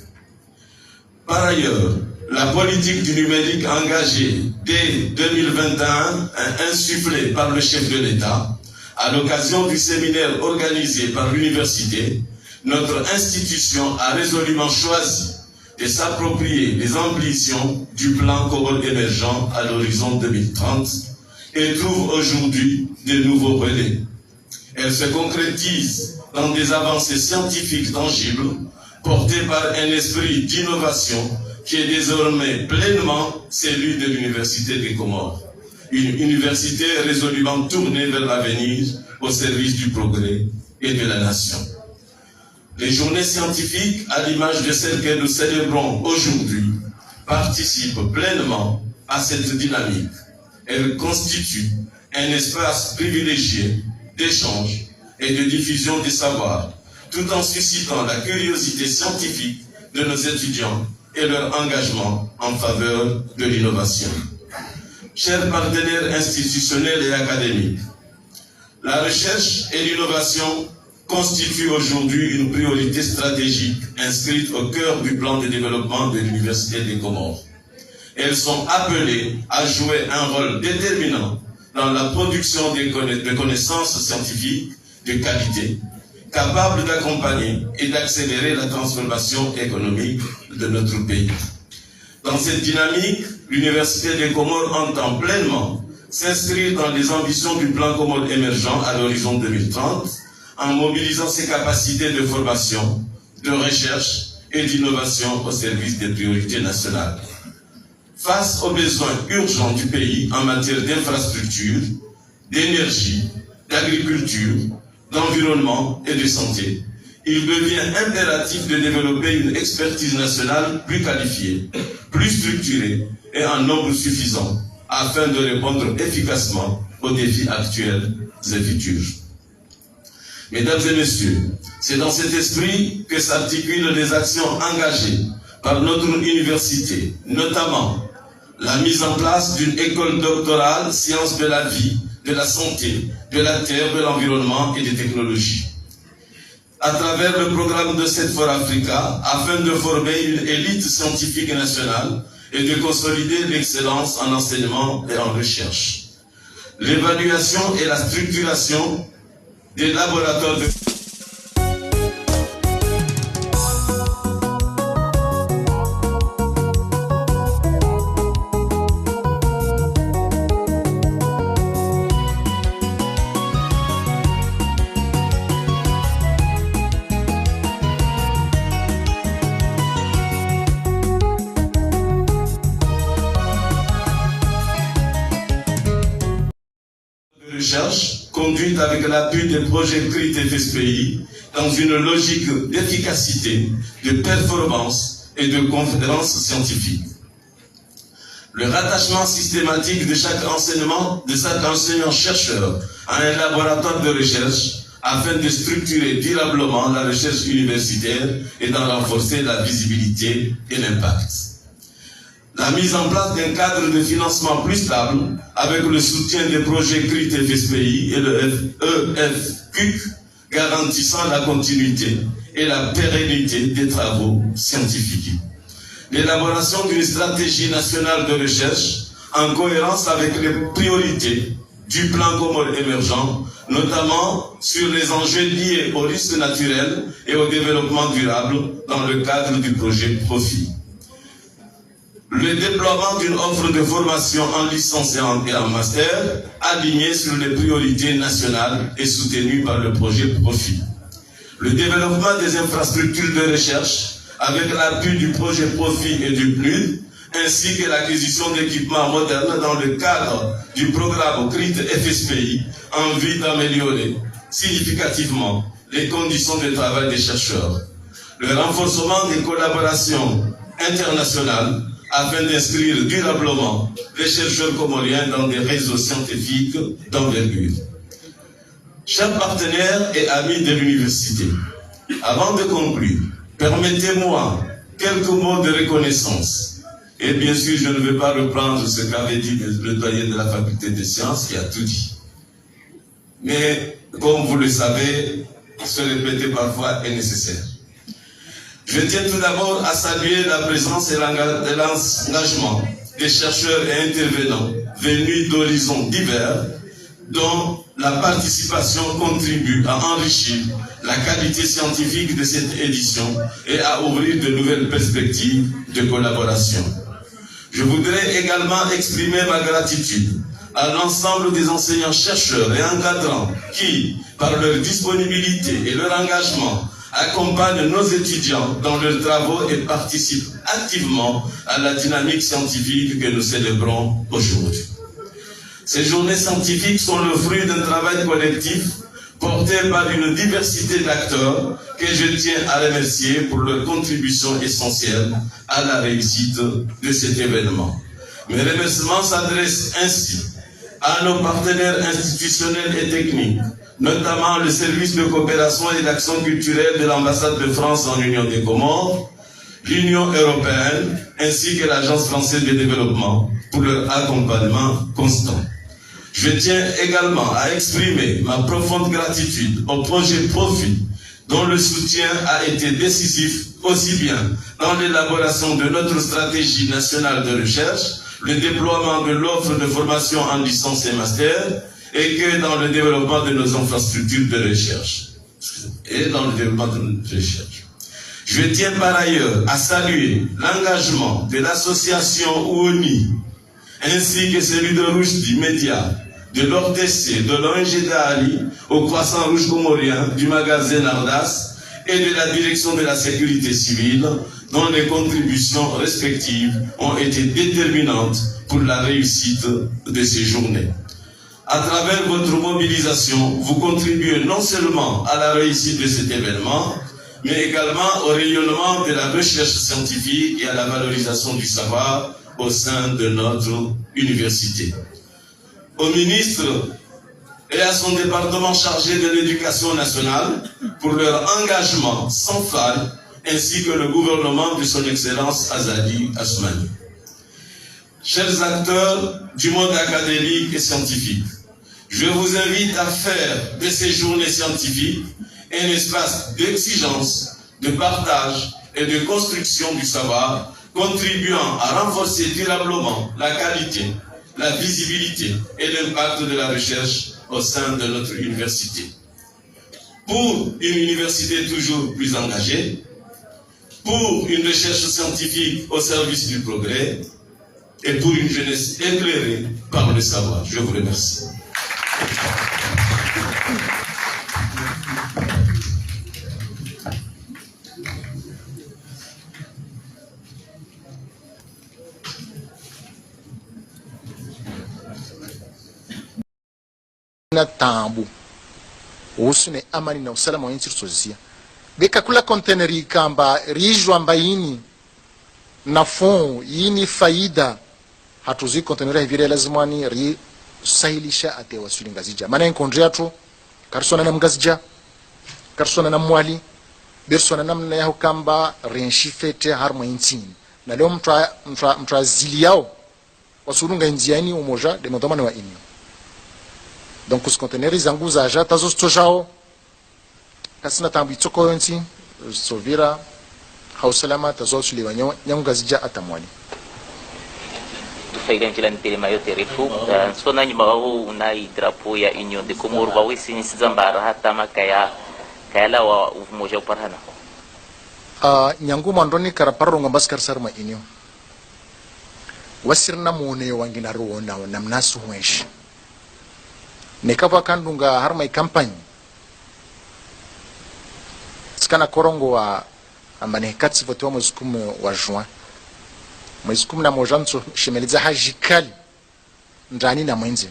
Par ailleurs, la politique du numérique engagée dès 2021, insufflée par le chef de l'État, à l'occasion du séminaire organisé par l'université, notre institution a résolument choisi de s'approprier les ambitions du plan Comores émergent à l'horizon 2030 et trouve aujourd'hui de nouveaux relais. Elle se concrétise dans des avancées scientifiques tangibles portées par un esprit d'innovation qui est désormais pleinement celui de l'Université des Comores. Une université résolument tournée vers l'avenir au service du progrès et de la nation. Les journées scientifiques, à l'image de celles que nous célébrons aujourd'hui, participent pleinement à cette dynamique. Elles constituent un espace privilégié d'échange et de diffusion des savoirs, tout en suscitant la curiosité scientifique de nos étudiants et leur engagement en faveur de l'innovation. Chers partenaires institutionnels et académiques, la recherche et l'innovation constituent aujourd'hui une priorité stratégique inscrite au cœur du plan de développement de l'Université des Comores. Elles sont appelées à jouer un rôle déterminant dans la production de connaissances scientifiques de qualité, capables d'accompagner et d'accélérer la transformation économique de notre pays. Dans cette dynamique, l'Université des Comores entend pleinement s'inscrire dans les ambitions du plan Comores émergent à l'horizon 2030, en mobilisant ses capacités de formation, de recherche et d'innovation au service des priorités nationales. Face aux besoins urgents du pays en matière d'infrastructures, d'énergie, d'agriculture, d'environnement et de santé, il devient impératif de développer une expertise nationale plus qualifiée, plus structurée et en nombre suffisant, afin de répondre efficacement aux défis actuels et futurs. Mesdames et messieurs, c'est dans cet esprit que s'articulent les actions engagées par notre université, notamment la mise en place d'une école doctorale sciences de la vie, de la santé, de la terre, de l'environnement et des technologies. À travers le programme de CEDFOR Africa, afin de former une élite scientifique nationale et de consolider l'excellence en enseignement et en recherche. L'évaluation et la structuration des laboratoires de recherche conduite avec l'appui des projets CRIT et FSPI dans une logique d'efficacité, de performance et de conférence scientifique. Le rattachement systématique de chaque enseignant-chercheur à un laboratoire de recherche afin de structurer durablement la recherche universitaire et d'en renforcer la visibilité et l'impact. La mise en place d'un cadre de financement plus stable avec le soutien des projets CRIT et FSPI et le EFQC garantissant la continuité et la pérennité des travaux scientifiques. L'élaboration d'une stratégie nationale de recherche en cohérence avec les priorités du plan commun émergent, notamment sur les enjeux liés aux risques naturels et au développement durable dans le cadre du projet PROFI. Le déploiement d'une offre de formation en licence et en master alignée sur les priorités nationales et soutenue par le projet PROFI. Le développement des infrastructures de recherche avec l'appui du projet PROFI et du PNUD, ainsi que l'acquisition d'équipements modernes dans le cadre du programme CRIT FSPI en vue d'améliorer significativement les conditions de travail des chercheurs. Le renforcement des collaborations internationales afin d'inscrire durablement les chercheurs comoriens dans des réseaux scientifiques d'envergure. Chers partenaires et amis de l'université, avant de conclure, permettez-moi quelques mots de reconnaissance. Et bien sûr, je ne vais pas reprendre ce qu'avait dit le doyen de la faculté des sciences qui a tout dit. Mais, comme vous le savez, se répéter parfois est nécessaire. Je tiens tout d'abord à saluer la présence et l'engagement des chercheurs et intervenants venus d'horizons divers, dont la participation contribue à enrichir la qualité scientifique de cette édition et à ouvrir de nouvelles perspectives de collaboration. Je voudrais également exprimer ma gratitude à l'ensemble des enseignants-chercheurs et encadrants qui, par leur disponibilité et leur engagement, accompagnent nos étudiants dans leurs travaux et participent activement à la dynamique scientifique que nous célébrons aujourd'hui. Ces journées scientifiques sont le fruit d'un travail collectif porté par une diversité d'acteurs que je tiens à remercier pour leur contribution essentielle à la réussite de cet événement. Mes remerciements s'adressent ainsi à nos partenaires institutionnels et techniques, notamment le service de coopération et d'action culturelle de l'ambassade de France en Union des Comores, l'Union européenne ainsi que l'Agence française de développement pour leur accompagnement constant. Je tiens également à exprimer ma profonde gratitude au projet PROFI, dont le soutien a été décisif aussi bien dans l'élaboration de notre stratégie nationale de recherche, le déploiement de l'offre de formation en licence et master, et que dans le développement de nos infrastructures de recherche. Je tiens par ailleurs à saluer l'engagement de l'association OUNI, ainsi que celui de Rousdi Média, de l'ORTC, de l'ONG d'Ali, au Croissant Rouge Comorien, du magasin Ardas et de la direction de la sécurité civile, dont les contributions respectives ont été déterminantes pour la réussite de ces journées. À travers votre mobilisation, vous contribuez non seulement à la réussite de cet événement, mais également au rayonnement de la recherche scientifique et à la valorisation du savoir au sein de notre université. Au ministre et à son département chargé de l'éducation nationale pour leur engagement sans faille, ainsi que le gouvernement de son Excellence Azali Assoumani. Chers acteurs du monde académique et scientifique, je vous invite à faire de ces journées scientifiques un espace d'exigence, de partage et de construction du savoir, contribuant à renforcer durablement la qualité, la visibilité et l'impact de la recherche au sein de notre université. Pour une université toujours plus engagée, pour une recherche scientifique au service du progrès et pour une jeunesse éclairée par le savoir. Je vous remercie. na tambu usune amani na usalama wa nchi rusozia beka kula containeri kamba rijwa mbaini na fond yini faida hatuzi containeri hivile lazima ni ri sahilisha ate wasuli ngazija maana enkondria tu karsona na mgazija karsona na mwali bersona namna yao kamba renshifete harma intini na leo mtu azili yao wasulunga indiani umoja de motomane wa inyo donc os containers zangu za ja tazo stojao kasina tambi tsoko yonti sovira hausalama tazo suli wanyo nyangazija atamwani tufaira njila ntele mayo terefu sona nyuma wao unai drapo ya Union de Comores wa wisi nzambara hata makaya kala wa umoja uparhana nyangu mandoni karaparo ngambas karsarma inyo wasirna mone wangina ruona na mnasu hwesh nekava kandunga harma campagne skana korongo wa amane katsi voto muzikumu wa juin muzikumu na mojanso shemeliza hajikali ndani na mwenze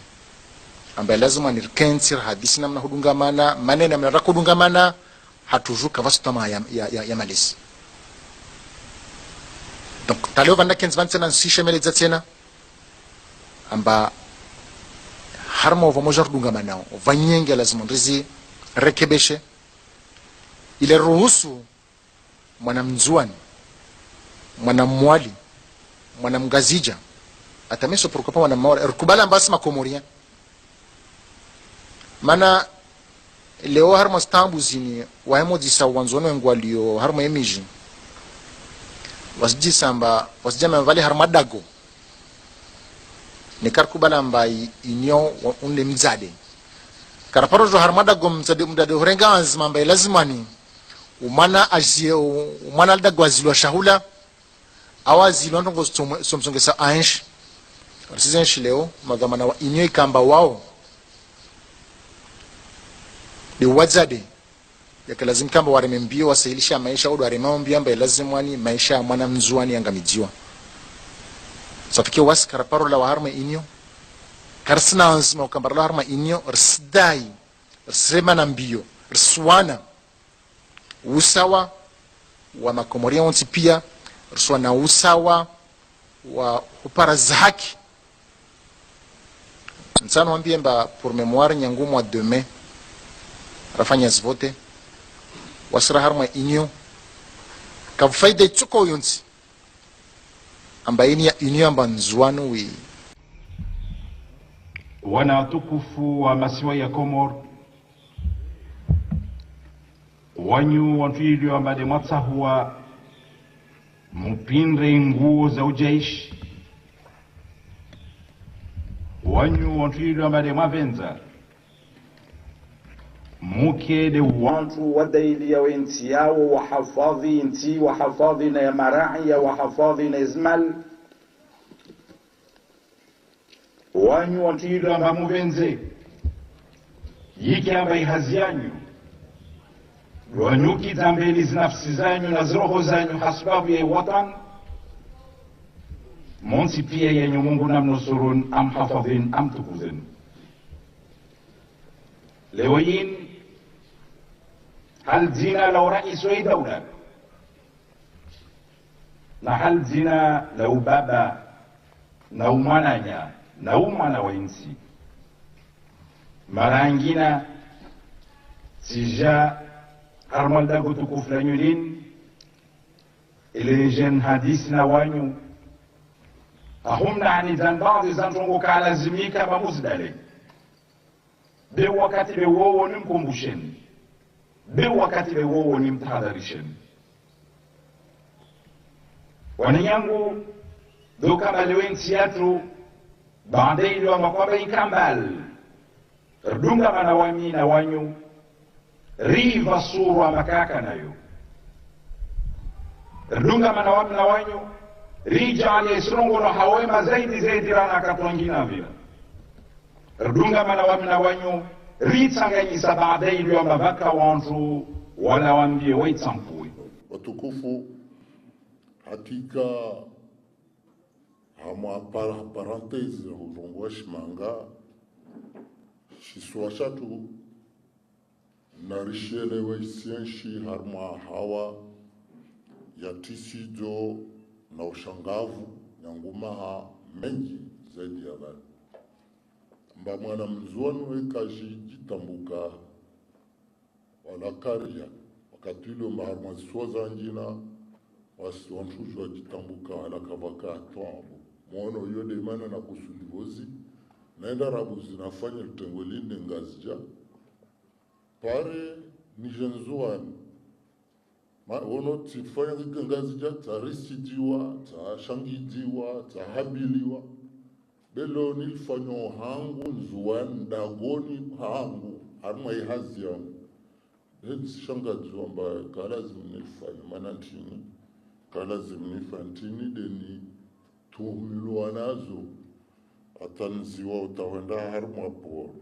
ambaye lazima nirkensir hadisi namna hudungamana manena mna rakudungamana hatujuka vastama ya malisi donc taleo vanda kenz vansena nshemeliza tena amba harma ova moja rudungamana vanyenge lazima ndizi rekebeshe ile ruhusu mwana mzuani mwana mwali mwana mgazija atameso prokopa mwana mawara rukubala mbasi makomoria mana leo harma stambu zini wahemo disa wanzono ngwalio harma emiji wasjisa amba wasjama vale harma dago nikar kubala mbai inyo unle mzade karaparo jo harma dago mzade horenga azma mbai lazimani umana azie umana dago azilwa shahula awazilwa ndongo somsongesa ansh sizenshi leo magamana wa inyo ikamba wao de wazade yakalazim kamba waremembio wasahilisha maisha au waremambio ambaye lazimani maisha mwana mzuani angamijiwa safikia was karaparo la harma inyo karsna azma kambara la harma inyo rsdai rsema na mbio rswana usawa wa makomoria onti pia rswana usawa wa uparaza haki nsano ambie mba pour mémoire nyangu mois de mai rafanya zvote wasira harma inyo kafaida chuko yonti ambaini ya inyo amba nzuano wi wana watukufu wa masiwa ya Komor wanyu wantuilio ambade mwatsa huwa mpindre nguo za ujaishi wanyu wantuilio ambade mwavenza muke de wantu wadaili ya wenti yao wahafadhi inti wahafadhi na ya marai ya wahafadhi na izmal wanyu wantuilio amba muvenze yiki amba ihazi yanyu wanyuki zambeli zinafsi zanyu na zroho zanyu hasbabu ya watan monsi pia yenyu Mungu namnusurun amhafadhin amtukuzin lewayin hal zina lau rais wa dawla na hal zina lau baba na umwananya na umwana wa insi marangina sija harmal dago tukufu nyulin ile jen hadis na wanyu ahumna ani zan baadhi zantongo kalazimika bamuzdale be wakati be wowo nimkumbusheni be wakati be wowo nimtahadharisheni wanyangu doka balewensi yatu baadaye ndio makwaba ikambal rdunga manawami na wanyu riva surwa makaka nayo rdunga manawami na wanyu rijali isrongoro hawema zaidi rana katwangina vile rdunga manawami na wanyu ritsanganyisa baadaye ndio mabaka wantu wala wambie waitsampui watukufu hakika hama parenthese huzongwa shimanga Shiswashatu narishelewe isienshi harma hawa ya tisijo na ushangavu nyangumaha mengi zaidi ya bali mba mwana mzuanu wekaji jitambuka wala karia wakati ilo mba harma zisuwa njina wasi wanshujwa jitambuka wala kavaka atuambu mwono yode imana na kusulivozi naenda rabu zinafanya litengolinde ngazija pare ni jenzuani ono tifanya ngazija tarisidiwa tashangidiwa tahabiliwa belo nilifanyo hangu nzuani dagoni hangu harma ihazi yangu shangadzwa mba kalazim nilifanya manantini kalazim nifantini deni tuhumilwa nazo atanziwa utawenda harma poro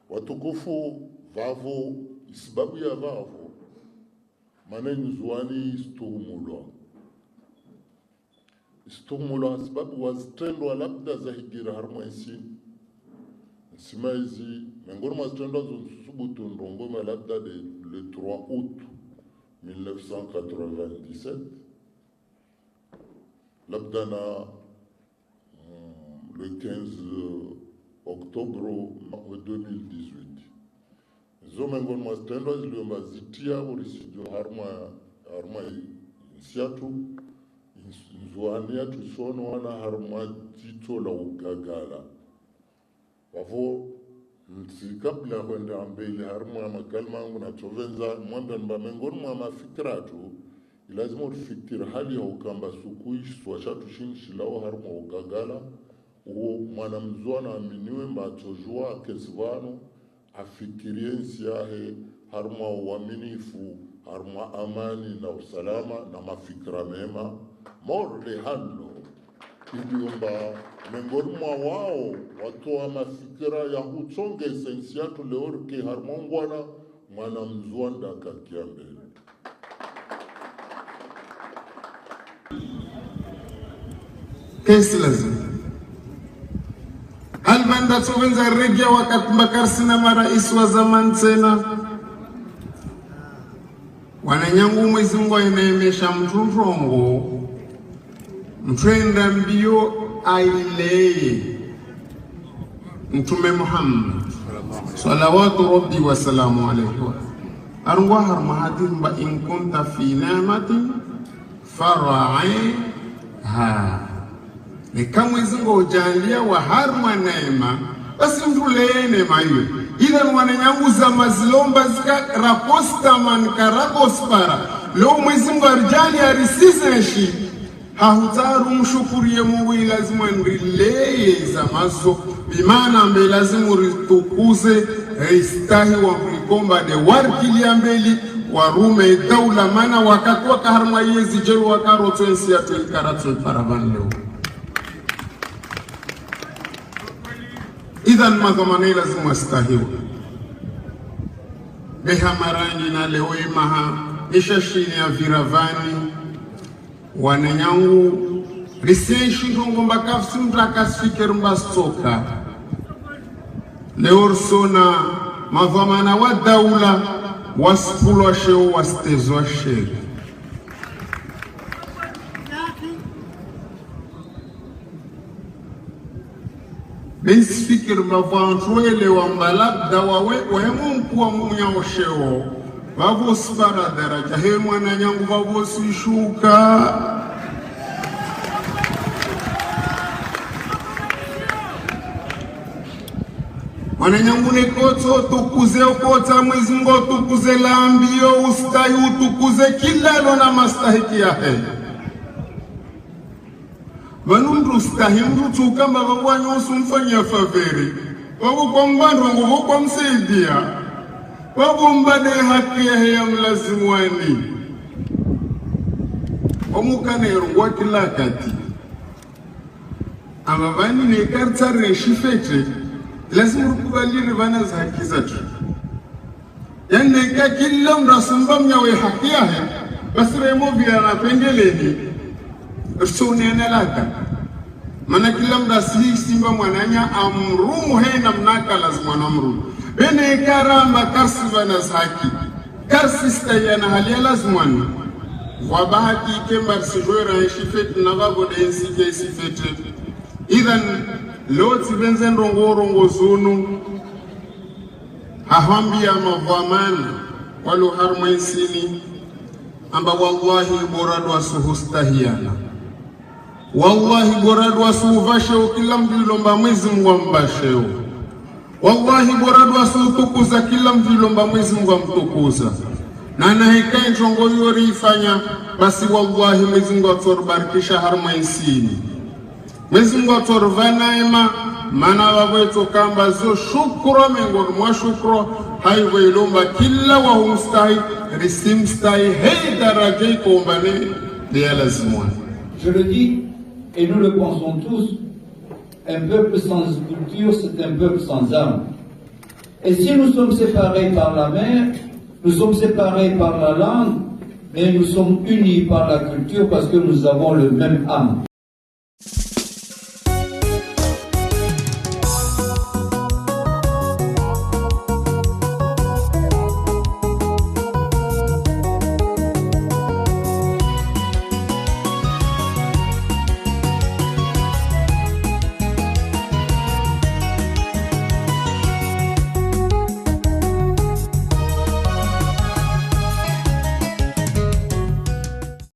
watukufu vavo isibabu ya vavo maneni zuani istuhumulwa sababu wazitendwa labda za higira harma isi nsimaizi miongoni mwa zitendwa zonsubutu ndongoma labda le 3 août 1997 labda na le 15 octobre 2018 zo miongoni mwa zitendwa ziliomba zitia urisidio harma isiatu nzuani yatu sono wana harma jito la ugagala wavo nsi kabla kwenda mbele harma makalma yangu na tovenza mwamba mba miongoni mwa mafikiratu lazima ufikiri hali ya ukamba sukuishi swashatu shinshi lao harma ugagala uo mwana mzuana aminiwe mba tojua kesivano afikirie nsi yahe harma uaminifu harma amani na usalama na mafikira mema morle halo iliomba miongoni mwa wao watoa mafikira ya hutsonge esensiatu leorke harma ngwana mwana mzuanda kakia mbele kesi lazima albanda tsovenza regia wakati mbakarsina marais wa zaman tena wananyangu mwezi Mungu imeemesha mtunrongo mtwenda mbio aileye mtume Muhammad salawatu rabbi wa salamu alayhi arwa harma hadin ba in kunta fi ni'matin fara'ha ni kama zingo ujalia wa harma neema basi mtuleye neema hiyo ila wananyangu za mazilomba zika raposta man karakospara leo mwezi Mungu arjali arisizeshi hahutaru mshukurie Mungu lazima nrileye za mazo bimana mbe lazima ritukuze istahi wa mlikomba de warkili ambeli warume daula mana wakatwa harma yezi jeru wakaroto ensi atu ikaratu paravan leo idhan madhamani lazima stahiwa beha marangi na leo imaha ishashini ya viravani wananyangu risenshi ndongo mbakafsi mtakasfikir mbastoka leo sona madhamana wa daula waspulwa sheo wastezwa sheri Bensifikir mavantwele wa mbalabda wawe mkuwa mnyao sheo wavo spara daraja he mwana nyangu wavo sishuka mwana nyangu nekoto tukuze ukota mwezi Mungu tukuze lambio ustahi utukuze kilalo na mastahiki yahe vanundu stahimdu tukamba vavwanyosu mfanya faveri wavu kwa mbando nguvu kwa msaidia wavu mbade haki ya mlazimuani omukane rungwa kila kati amavani nekarta reshifete lazima rukubaliri vana za haki zatu yani neka kila mrasumba mnyawe haki yahe basi removi ya napengeleni Ursuni analaka Mana kila mdasi simba mwananya amrumu hena mnaka lazima namru. Bene karamba karsi bana saki. Karsi stayana halia lazima. Wabahati kembar sijora shifet na babo de sike sifete. Idhan loti benzen rongo zunu. Hahambia mavamana walu harmaisini amba wallahi boradu asuhustahiana. Wallahi boradu asuvasheo kila mvilomba mwezi Mungu ambasheo. Wallahi boradu asutukuza kila mvilomba mwezi Mungu amtukuza. Na nahikai njongo yori ifanya basi wallahi mwezi Mungu atubarikisha harmaisini. Mwezi Mungu aturvana ema mana waweto kamba zo shukro mengoni mwa shukro haiwe ilomba kila wa humstahi risimstahi hei darajai kombane dia lazimwani. Je le dis, et nous le pensons tous, un peuple sans culture, c'est un peuple sans âme. Et si nous sommes séparés par la mer, nous sommes séparés par la langue, mais nous sommes unis par la culture parce que nous avons le même âme.